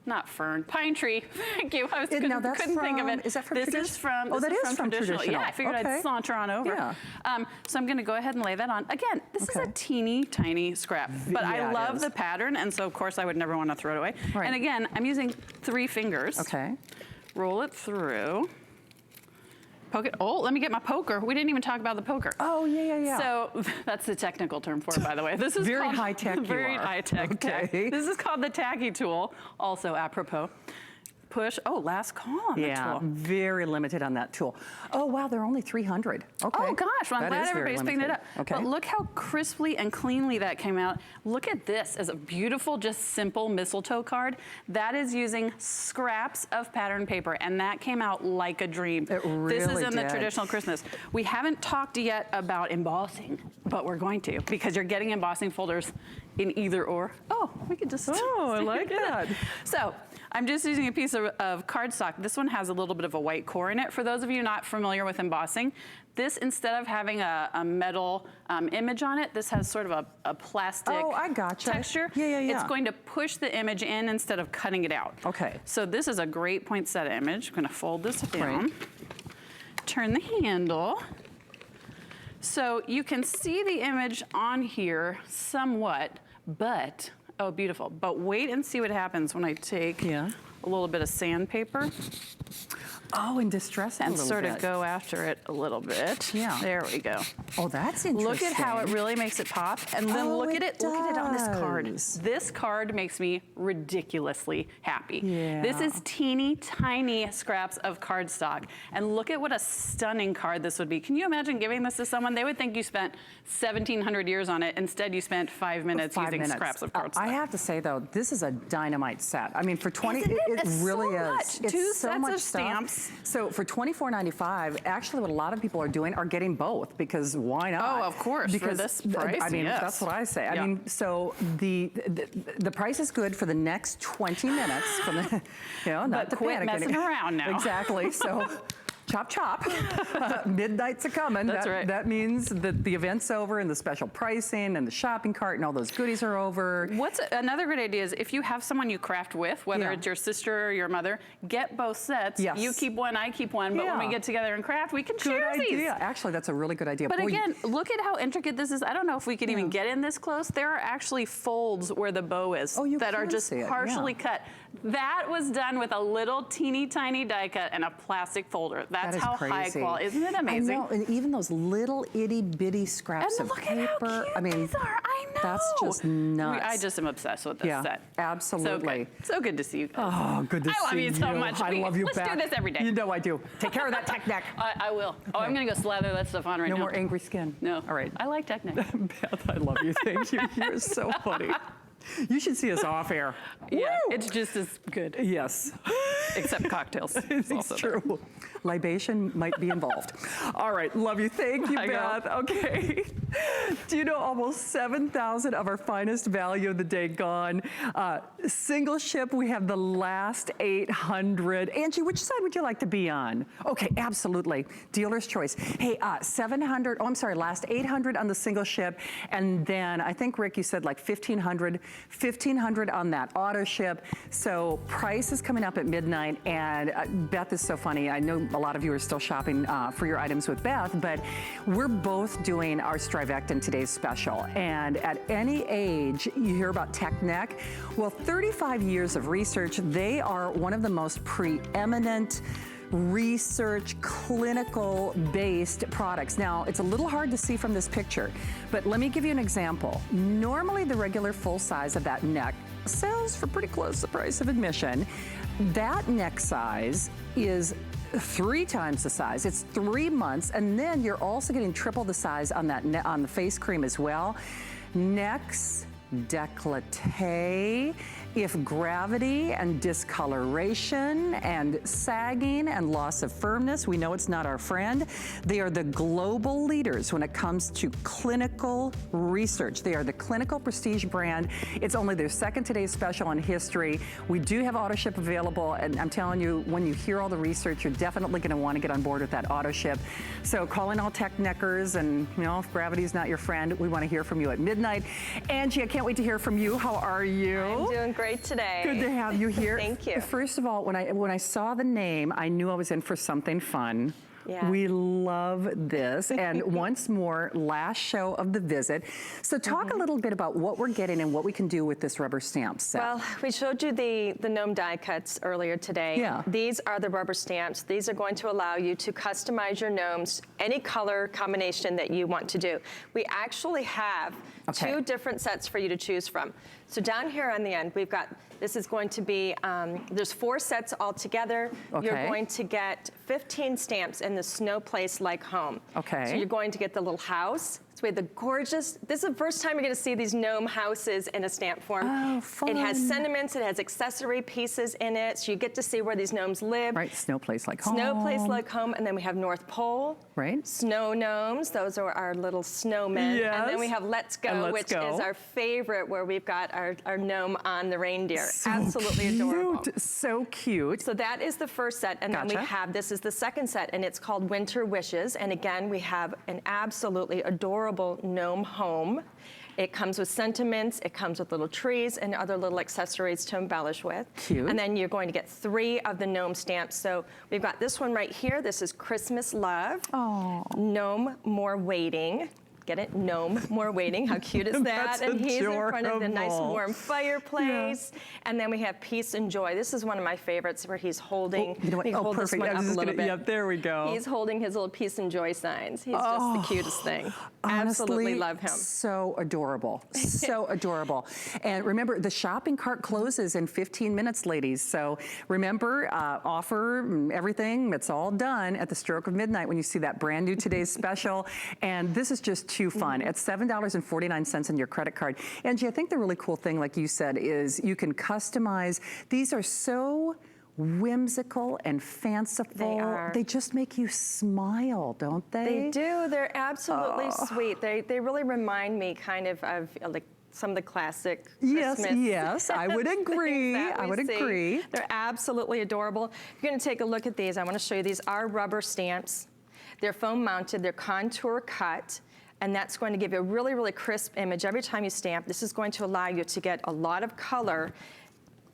not fern, pine tree. Thank you. I couldn't think of it. Is that from This is from traditional. Yeah, I figured I'd saunter on over. Yeah. So I'm going to go ahead and lay that on. Again, this is a teeny tiny scrap, but I love the pattern, and so of course I would never want to throw it away. Right. And again, I'm using 3 fingers. Okay. Roll it through. Poke it. Oh, let me get my poker. We didn't even talk about the poker. Oh, yeah. So that's the technical term for it, by the way. This is very high tech. Very high tech. Okay. This is called the tacky tool. Also apropos. push. Oh, last call on the tool. Very limited on that tool. Oh, wow, they're only 300. Okay. Oh gosh, well, I'm glad everybody's picking it up. Okay. But look how crisply and cleanly that came out. Look at this as a beautiful, just simple mistletoe card. That is using scraps of pattern paper, and that came out like a dream. It really This is in the did. traditional Christmas. We haven't talked yet about embossing, but we're going to, because you're getting embossing folders in either or. Oh, we could just. Oh, I like that. So I'm just using a piece of cardstock. This one has a little bit of a white core in it. For those of you not familiar with embossing, this, instead of having a metal image on it, this has sort of a plastic texture. Yeah. It's going to push the image in instead of cutting it out. Okay. So this is a great poinsettia image. I'm gonna fold this down, turn the handle. So you can see the image on here somewhat, but, oh, beautiful. But wait and see what happens when I take a little bit of sandpaper. Oh, and distress it a and little sort bit. of go after it a little bit. Yeah. There we go. Oh, that's interesting. Look at how it really makes it pop. And then look at it. does. Look at it on this card. This card makes me ridiculously happy. Yeah. This is teeny tiny scraps of cardstock. And look at what a stunning card this would be. Can you imagine giving this to someone? They would think you spent 1,700 years on it. Instead, you spent 5 minutes using scraps of cardstock. I have to say, though, this is a dynamite set. I mean, for 20, Isn't it? it It's really so is. much. It's Two so sets much of stuff. stamps. So for $24.95, actually what a lot of people are doing are getting both, because why not? Oh, of course, because, for this price, I mean, yes. that's what I say. I mean, so the price is good for the next 20 minutes. From the, not But to quit panic. messing around now. Exactly. So. Chop, chop. Midnight's a-coming. That's right. That means that the event's over and the special pricing and the shopping cart and all those goodies are over. What's another great idea is if you have someone you craft with, whether it's your sister or your mother, get both sets. Yes. You keep one, I keep one, but when we get together and craft, we can share these. Good idea. Actually, that's a really good idea. But again, look at how intricate this is. I don't know if we can even get in this close. There are actually folds where the bow is that are just partially cut. That was done with a little teeny tiny die cut and a plastic folder. That's how high quality. Isn't it amazing? I know, and even those little itty bitty scraps of paper. Look at how cute these are. I know. That's just nuts. I just am obsessed with this set. Absolutely. So good to see you guys. Oh, good to see you. I love you so much. I love you back. Let's do this every day. You know I do. Take care of that tech neck. I will. Oh, I'm going to go slather that stuff on right now. No more angry skin. No. All right. I like tech neck. Beth, I love you. Thank you. You're so funny. You should see us off air. Yeah, it's just as good. Yes. Except cocktails. It's true. Libation might be involved. All right, love you. Thank you, Beth. Okay. Do you know almost 7,000 of our finest value of the day gone? Single ship, we have the last 800. Angie, which side would you like to be on? Okay, absolutely. Dealer's choice. Hey, 700, oh, I'm sorry, last 800 on the single ship. And then I think, Rick, you said like 1,500 on that auto ship. So price is coming up at midnight. And Beth is so funny. I know a lot of you are still shopping for your items with Beth, but we're both doing our Strivectin today's special. And at any age, you hear about tech neck. Well, 35 years of research, they are one of the most preeminent research, clinical-based products. Now, it's a little hard to see from this picture, but let me give you an example. Normally, the regular full size of that neck sells for pretty close to the price of admission. That neck size is 3 times the size. It's 3 months, and then you're also getting triple the size on that on the face cream as well. Necks, décolleté, if gravity and discoloration and sagging and loss of firmness, we know it's not our friend. They are the global leaders when it comes to clinical research. They are the clinical prestige brand. It's only their second today's special in history. We do have auto ship available, and I'm telling you, when you hear all the research, you're definitely going to want to get on board with that auto ship. So calling all tech neckers, and if gravity's not your friend, we want to hear from you at midnight. Angie, I can't wait to hear from you. How are you? I'm doing great today. Good to have you here. Thank you. First of all, when I saw the name, I knew I was in for something fun. Yeah. We love this. And once more, last show of the visit. So talk a little bit about what we're getting and what we can do with this rubber stamp set. Well, we showed you the gnome die cuts earlier today. Yeah. These are the rubber stamps. These are going to allow you to customize your gnomes, any color combination that you want to do. We actually have 2 different sets for you to choose from. So down here on the end, we've got, this is going to be, there's 4 sets all together. Okay. You're going to get 15 stamps in the Snow Place Like Home. Okay. So you're going to get the little house. So we have the gorgeous, this is the first time you're gonna see these gnome houses in a stamp form. Oh, fun. It has sentiments, it has accessory pieces in it, so you get to see where these gnomes live. Right, Snow Place Like Home. Snow Place Like Home, and then we have North Pole. Right. Snow gnomes, those are our little snowmen. Yes. And then we have Let's Go, And which Let's Go. is our favorite, where we've got our gnome on the reindeer. So Absolutely cute. adorable. So cute. So that is the first set, and then we have, this is the second set, and it's called Winter Wishes. And again, we have an absolutely adorable gnome home. It comes with sentiments, it comes with little trees and other little accessories to embellish with. Cute. And then you're going to get 3 of the gnome stamps. So we've got this one right here. This is Christmas Love. Oh. Gnome More Waiting. Get it? Gnome More Waiting. How cute is that? That's and he's in front of the nice adorable. warm fireplace. Yeah. And then we have Peace and Joy. This is one of my favorites where he's holding, you know what? hold this Perfect. one up a little bit. Yep, there we go. He's holding his little Peace and Joy signs. He's just the cutest thing. Absolutely Honestly, love him. So adorable, so adorable. And remember, the shopping cart closes in 15 minutes, ladies. So remember, offer and everything, it's all done at the stroke of midnight when you see that brand new Today's Special. And this is just too fun. It's $7.49 on your credit card. Angie, I think the really cool thing, like you said, is you can customize. These are so whimsical and fanciful. They are. They just make you smile, don't they? They do. They're absolutely sweet. They really remind me kind of like some of the classic Christmas. Yes, I would agree. I would agree. They're absolutely adorable. If you're going to take a look at these, I want to show you. These are rubber stamps. They're foam mounted. They're contour cut. And that's going to give you a really, really crisp image every time you stamp. This is going to allow you to get a lot of color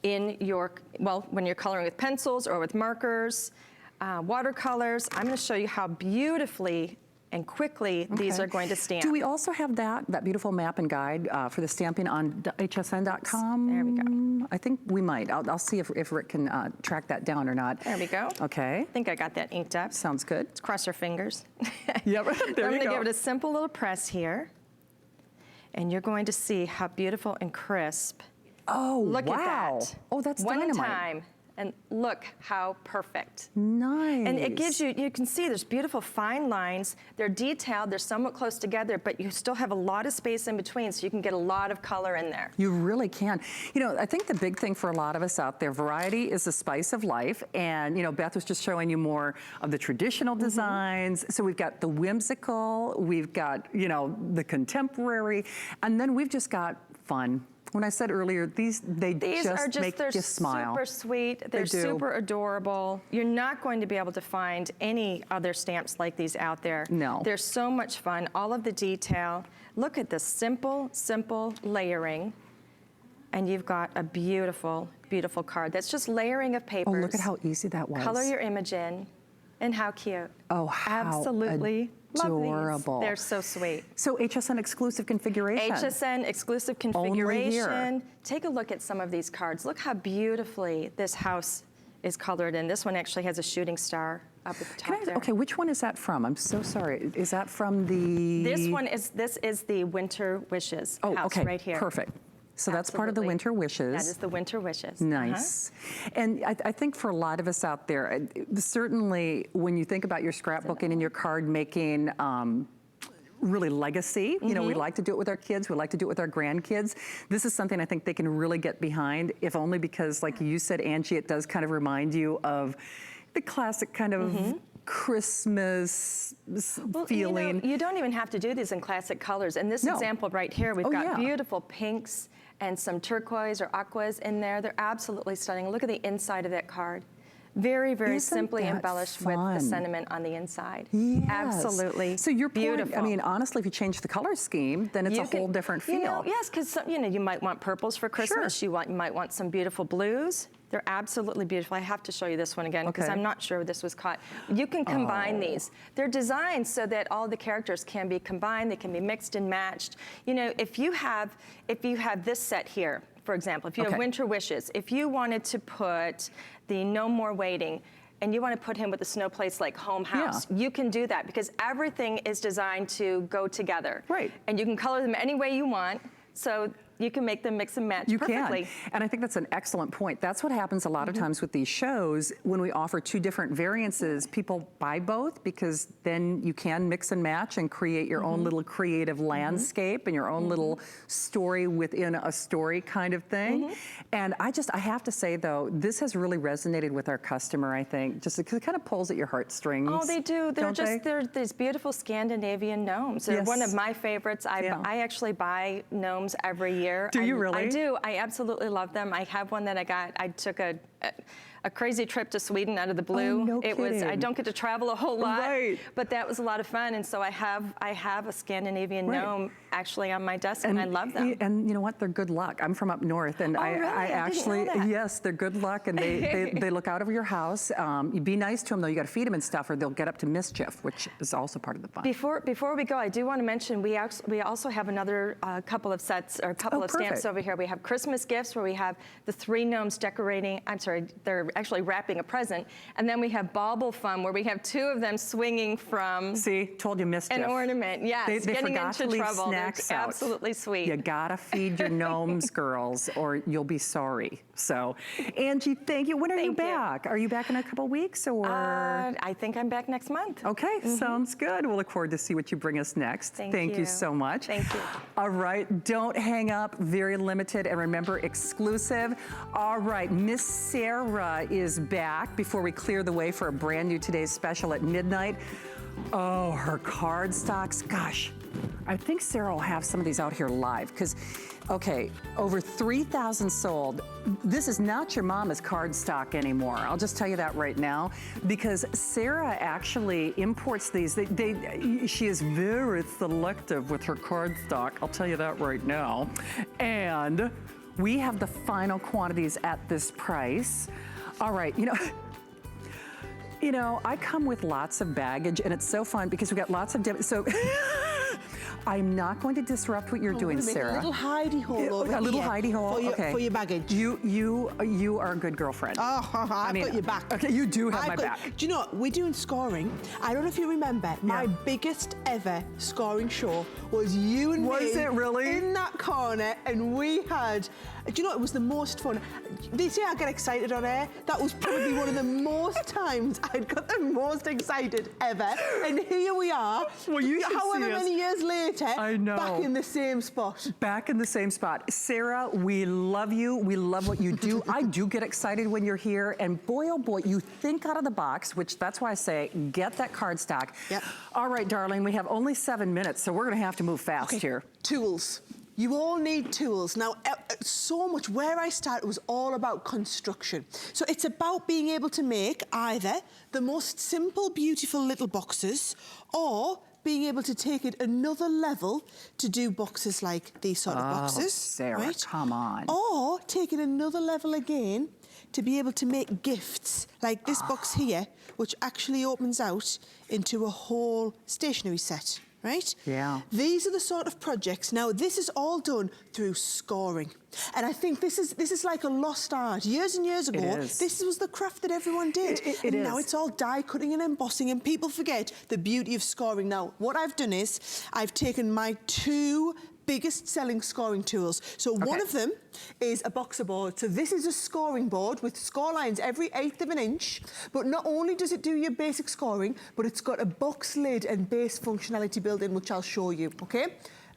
in your, well, when you're coloring with pencils or with markers, watercolors. I'm going to show you how beautifully and quickly these are going to stamp. Do we also have that beautiful map and guide for the stamping on hsn.com? There we go. I think we might. I'll see if Rick can track that down or not. There we go. Okay. I think I got that inked up. Sounds good. Let's cross our fingers. Yep, there I'm you going to go. give it a simple little press here. And you're going to see how beautiful and crisp. Oh, Look wow. at that. Oh, that's One dynamite. time. And look how perfect. Nice. And it gives you, you can see there's beautiful fine lines. They're detailed, they're somewhat close together, but you still have a lot of space in between, so you can get a lot of color in there. You really can. You know, I think the big thing for a lot of us out there, variety is the spice of life. And, you know, Beth was just showing you more of the traditional designs. So we've got the whimsical, we've got, you know, the contemporary, and then we've just got fun. When I said earlier, these just make you smile. They're super sweet. They're super adorable. You're not going to be able to find any other stamps like these out there. No. They're so much fun. All of the detail. Look at the simple, simple layering. And you've got a beautiful, beautiful card. That's just layering of papers. Oh, look at how easy that was. Color your image in. And how cute. Oh, how absolutely adorable. love these. They're so sweet. So HSN exclusive configuration. HSN exclusive configuration. Only here. Take a look at some of these cards. Look how beautifully this house is colored in. This one actually has a shooting star up at the top there. Okay, which one is that from? I'm so sorry. Is that from the... This is the Winter Wishes house right here. Perfect. So that's part of the Winter Wishes. That is the Winter Wishes. Nice. And I think for a lot of us out there, certainly when you think about your scrapbooking and your card making, really legacy. You know, we like to do it with our kids. We like to do it with our grandkids. This is something I think they can really get behind, if only because, like you said, Angie, it does kind of remind you of the classic kind of Christmas feeling. You don't even have to do these in classic colors. In this example right here, we've got beautiful pinks and some turquoise or aquas in there. They're absolutely stunning. Look at the inside of that card. Very, very simply embellished with the sentiment on the inside. Yes. Absolutely. So you're beautiful. I mean, honestly, if you change the color scheme, then it's a whole different feel. You know, yes, because you might want purples for Christmas. You might want some beautiful blues. They're absolutely beautiful. I have to show you this one again because I'm not sure this was caught. You can combine these. They're designed so that all the characters can be combined. They can be mixed and matched. You know, if you have this set here, for example, if you have Winter Wishes, if you wanted to put the No More Waiting, and you want to put him with a snow place like home house, you can do that because everything is designed to go together. Right. And you can color them any way you want. So you can make them mix and match perfectly. You can, and I think that's an excellent point. That's what happens a lot of times with these shows. When we offer two different variances, people buy both because then you can mix and match and create your own little creative landscape and your own little story within a story kind of thing. And I have to say though, this has really resonated with our customer, I think, just because it kind of pulls at your heartstrings. Oh, they do. They're these beautiful Scandinavian gnomes. They're one of my favorites. I actually buy gnomes every year. Do you really? I do. I absolutely love them. I have one that I took a crazy trip to Sweden out of the blue. Oh, no kidding. I don't get to travel a whole lot, but that was a lot of fun. And so I have a Scandinavian gnome actually on my desk, and I love them. And you know what? They're good luck. I'm from up north, and I actually, yes, they're good luck, and they look out of your house. You be nice to them though. You got to feed them and stuff, or they'll get up to mischief, which is also part of the fun. Before we go, I do want to mention we also have another couple of sets or a couple of stamps over here. We have Christmas gifts where we have the 3 gnomes decorating. I'm sorry, they're actually wrapping a present, and then we have Bauble Fun where we have 2 of them swinging from. See, told you mischief. An ornament, yes, they getting forgot into to leave trouble. Snacks They're out. absolutely sweet. You gotta feed your gnomes, girls, or you'll be sorry. So, Angie, thank you. When are you back? Are you back in a couple weeks, or? I think I'm back next month. Okay, sounds good. We'll look forward to see what you bring us next. Thank you so much. Thank you. All right, don't hang up. Very limited, and remember, exclusive. All right, Miss Sarah is back before we clear the way for a brand new Today's Special at midnight. Oh, her card stocks. Gosh, I think Sarah will have some of these out here live because, okay, over 3,000 sold. This is not your mama's card stock anymore. I'll just tell you that right now because Sarah actually imports these. She is very selective with her card stock. I'll tell you that right now. And we have the final quantities at this price. All right, you know, I come with lots of baggage, and it's so fun because we got lots of so I'm not going to disrupt what you're doing, Sarah. A little hidey hole over a little hidey hole. For your baggage. You are a good girlfriend. Oh, I've got your back. Okay, you do have my back. Do you know what? We're doing scoring. I don't know if you remember, my biggest ever scoring show was you and me. Was it really? In that corner, and we had. Do you know, it was the most fun. They say I get excited on air. That was probably one of the most times I'd got the most excited ever. And here we are, well, you however many years later, I know. back in the same spot. Back in the same spot. Sarah, we love you. We love what you do. I do get excited when you're here. And boy, oh boy, you think out of the box, which that's why I say, get that card stock. Yep. All right, darling, we have only 7 minutes, so we're going to have to move fast here. Tools. You all need tools. Now, so much, where I started was all about construction. So it's about being able to make either the most simple, beautiful little boxes, or being able to take it another level to do boxes like these sort of boxes. Sarah, right? come on. Or take it another level again to be able to make gifts like this box here, which actually opens out into a whole stationery set. Right? Yeah. These are the sort of projects. Now, this is all done through scoring. And I think this is like a lost art. Years and years ago, this was the craft that everyone did. And now it's all die cutting and embossing, and people forget the beauty of scoring. Now, what I've done is I've taken my 2 biggest selling scoring tools. So one of them is a boxer board. So this is a scoring board with score lines every 1/8 of an inch. But not only does it do your basic scoring, but it's got a box lid and base functionality built in, which I'll show you, okay?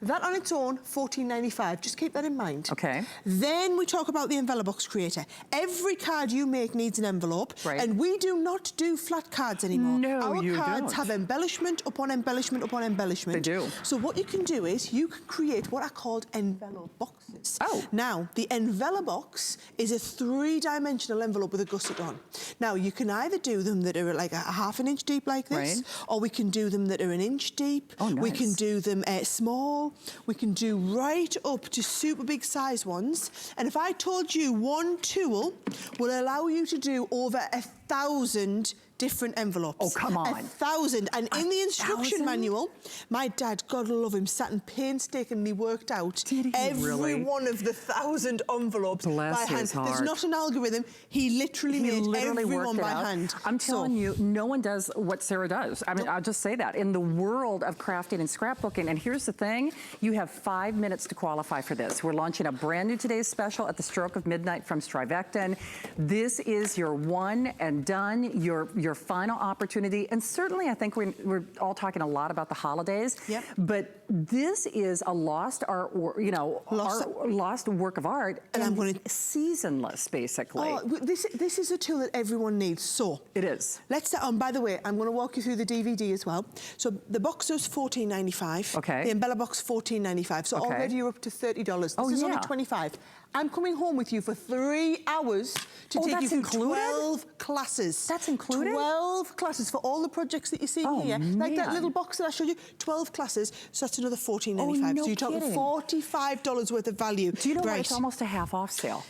That on its own, $14.95. Just keep that in mind. Okay. Then we talk about the envelope box creator. Every card you make needs an envelope, and we do not do flat cards anymore. No, Our cards have embellishment upon embellishment upon embellishment. They do. So what you can do is you can create what are called envelope boxes. Oh. Now, the envelope box is a 3-dimensional envelope with a gusset on. Now, you can either do them that are like a 1/2 inch deep like this, or we can do them that are 1 inch deep. Oh, nice. We can do them small. We can do right up to super big size ones. And if I told you one tool will allow you to do over 1,000 different envelopes. Oh, come on. 1,000. And in the instruction manual, my dad, God love him, sat and painstakingly worked out every one of the 1,000 envelopes by hand. There's not an algorithm. He literally made every one by hand. I'm telling you, no one does what Sarah does. I mean, I'll just say that. In the world of crafting and scrapbooking, and here's the thing, you have 5 minutes to qualify for this. We're launching a brand new Today's Special at the stroke of midnight from Strivectin. This is your one and done, your final opportunity. And certainly I think we're all talking a lot about the holidays, but this is a lost art, lost work of art, and I'm going to seasonless, basically. Oh, this is a tool that everyone needs. So it is. Let's set on. By the way, I'm going to walk you through the DVD as well. So the box is $14.95. Okay. The Embella box $14.95. So already you're up to $30. This is only $25. I'm coming home with you for 3 hours to take you through 12 classes. That's included? 12 classes for all the projects that you see here. Like that little box that I showed you, 12 classes. So that's another $14.95. So you're talking $45 worth of value. Do you know what? It's almost a half off sale.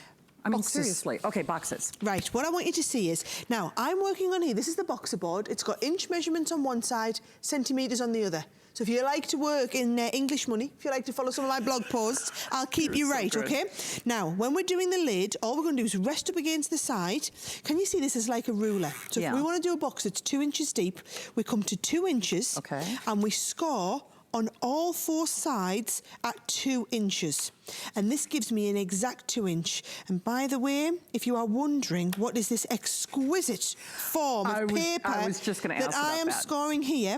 I mean, seriously. Okay, boxes. Right, what I want you to see is, now I'm working on here, this is the boxer board. It's got inch measurements on one side, centimetres on the other. So if you like to work in English money, if you like to follow some of my blog posts, I'll keep you right, okay? Now, when we're doing the lid, all we're going to do is rest up against the side. Can you see this is like a ruler? So if we want to do a box that's 2 inches deep, we come to 2 inches, and we score on all 4 sides at 2 inches. And this gives me an exact 2 inch. And by the way, if you are wondering what is this exquisite form of paper that I am scoring here,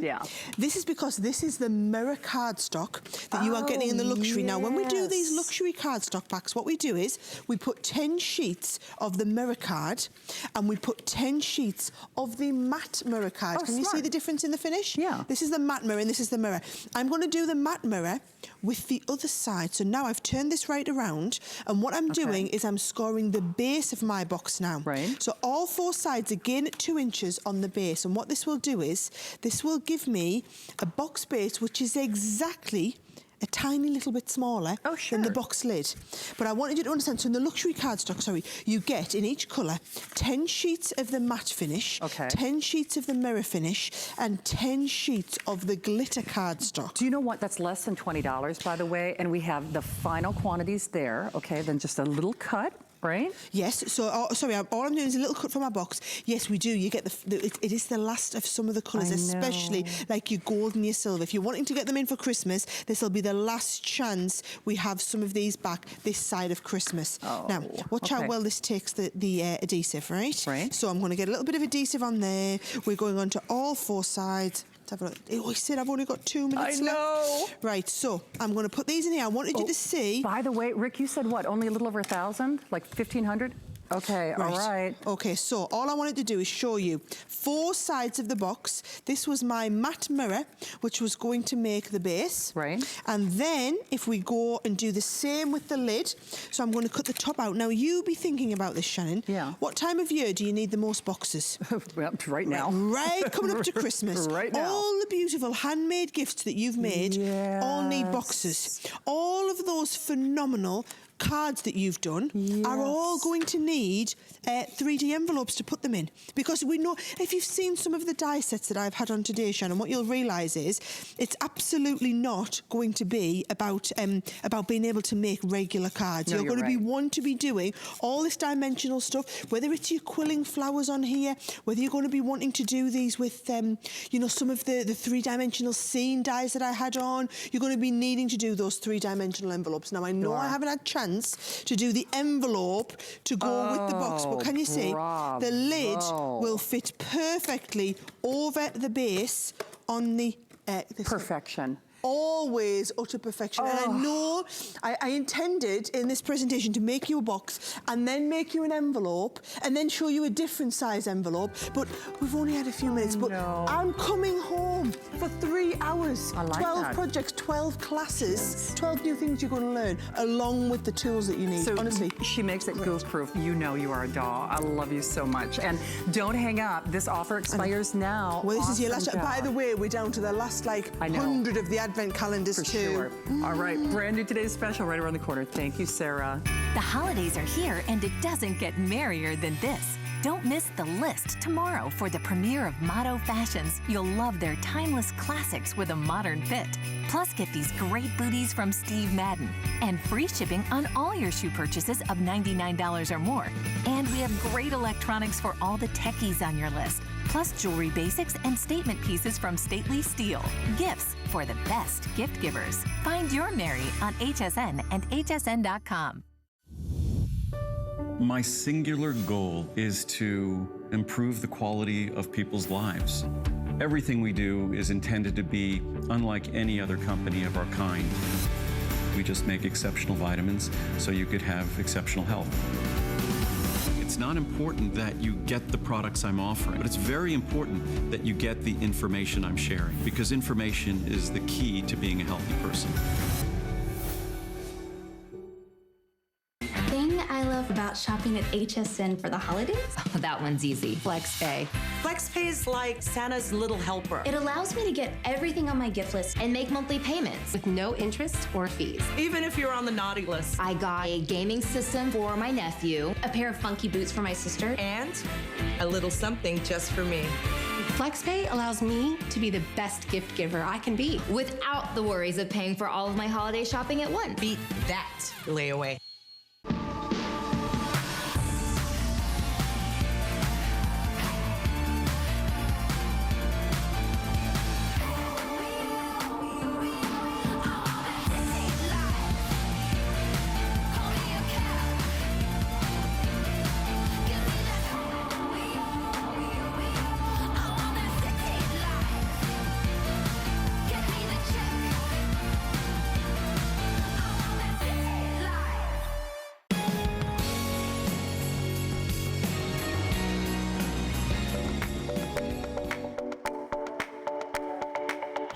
this is because this is the mirror cardstock that you are getting in the luxury. Now, when we do these luxury cardstock packs, what we do is we put 10 sheets of the mirror card and we put 10 sheets of the matte mirror card. Can you see the difference in the finish? Yeah. This is the matte mirror and this is the mirror. I'm going to do the matte mirror with the other side. So now I've turned this right around, and what I'm doing is I'm scoring the base of my box now. Right. So all 4 sides again at 2 inches on the base, and what this will do is this will give me a box base which is exactly a tiny little bit smaller than the box lid. But I wanted you to understand, so in the luxury cardstock, you get in each colour 10 sheets of the matte finish, 10 sheets of the mirror finish, and 10 sheets of the glitter cardstock. Do you know what? That's less than $20, by the way, and we have the final quantities there, then just a little cut. Right? Yes, so, all I'm doing is a little cut from my box. Yes, we do. You get it is the last of some of the colours, especially like your gold and your silver. If you're wanting to get them in for Christmas, this will be the last chance we have some of these back this side of Christmas. Now, watch how well this takes the adhesive, right? So I'm going to get a little bit of adhesive on there. We're going on to all 4 sides. Oh, he said I've only got 2 minutes left. Right, so I'm going to put these in here. I wanted you to see. By the way, Rick, you said what? Only a little over 1,000? Like 1,500? Okay, all right. Okay, so all I wanted to do is show you 4 sides of the box. This was my matte mirror, which was going to make the base. Right. And then if we go and do the same with the lid, so I'm going to cut the top out. Now, you be thinking about this, Shannon. Yeah. What time of year do you need the most boxes? Well, right now. Right, coming up to Christmas. Right now. All the beautiful handmade gifts that you've made all need boxes. All of those phenomenal cards that you've done are all going to need 3D envelopes to put them in, because we know, if you've seen some of the die sets that I've had on today, Shannon, what you'll realise is it's absolutely not going to be about being able to make regular cards. You're going to be doing all this dimensional stuff, whether it's your quilling flowers on here, whether you're going to be wanting to do these with you know, some of the 3-dimensional scene dies that I had on. You're going to be needing to do those 3-dimensional envelopes. Now, I know I haven't had chance to do the envelope to go with the box, but can you see the lid will fit perfectly over the base on the perfection. Always utter perfection. And I know I intended in this presentation to make you a box and then make you an envelope and then show you a different size envelope, but we've only had a few minutes. But I'm coming home for 3 hours. I like 12 that. projects, 12 classes, 12 new things you're going to learn, along with the tools that you need, so honestly. She makes it goof-proof. You know you are a doll. I love you so much. And don't hang up. This offer expires now. Well, this is your last. By the way, we're down to the last, like, 100 of the Advent calendars too. Sure. All right, brand new Today's Special right around the corner. Thank you, Sarah. The holidays are here, and it doesn't get merrier than this. Don't miss The List tomorrow for the premiere of Motto Fashions. You'll love their timeless classics with a modern fit. Plus, get these great booties from Steve Madden and free shipping on all your shoe purchases of $99 or more. And we have great electronics for all the techies on your list. Plus jewelry basics and statement pieces from Stately Steel. Gifts for the best gift givers. Find your Mary on HSN and hsn.com. My singular goal is to improve the quality of people's lives. Everything we do is intended to be unlike any other company of our kind. We just make exceptional vitamins so you could have exceptional health. It's not important that you get the products I'm offering, but it's very important that you get the information I'm sharing, because information is the key to being a healthy person. I love about shopping at HSN for the holidays? Oh, that one's easy. FlexPay. FlexPay is like Santa's little helper. It allows me to get everything on my gift list and make monthly payments with no interest or fees. Even if you're on the naughty list. I got a gaming system for my nephew, a pair of funky boots for my sister, and a little something just for me. FlexPay allows me to be the best gift giver I can be without the worries of paying for all of my holiday shopping at once. Beat that layaway.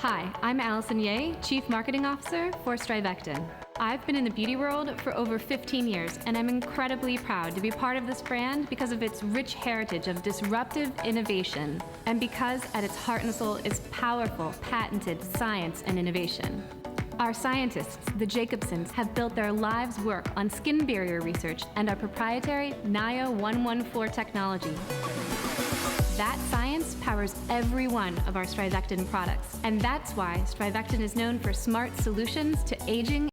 Hi, I'm Allison Ye, Chief Marketing Officer for Strivectin. I've been in the beauty world for over 15 years, and I'm incredibly proud to be part of this brand because of its rich heritage of disruptive innovation, and because at its heart and soul is powerful, patented science and innovation. Our scientists, the Jacobsons, have built their lives' work on skin barrier research and our proprietary NIO 114 technology. That science powers every one of our Strivectin products, and that's why Strivectin is known for smart solutions to aging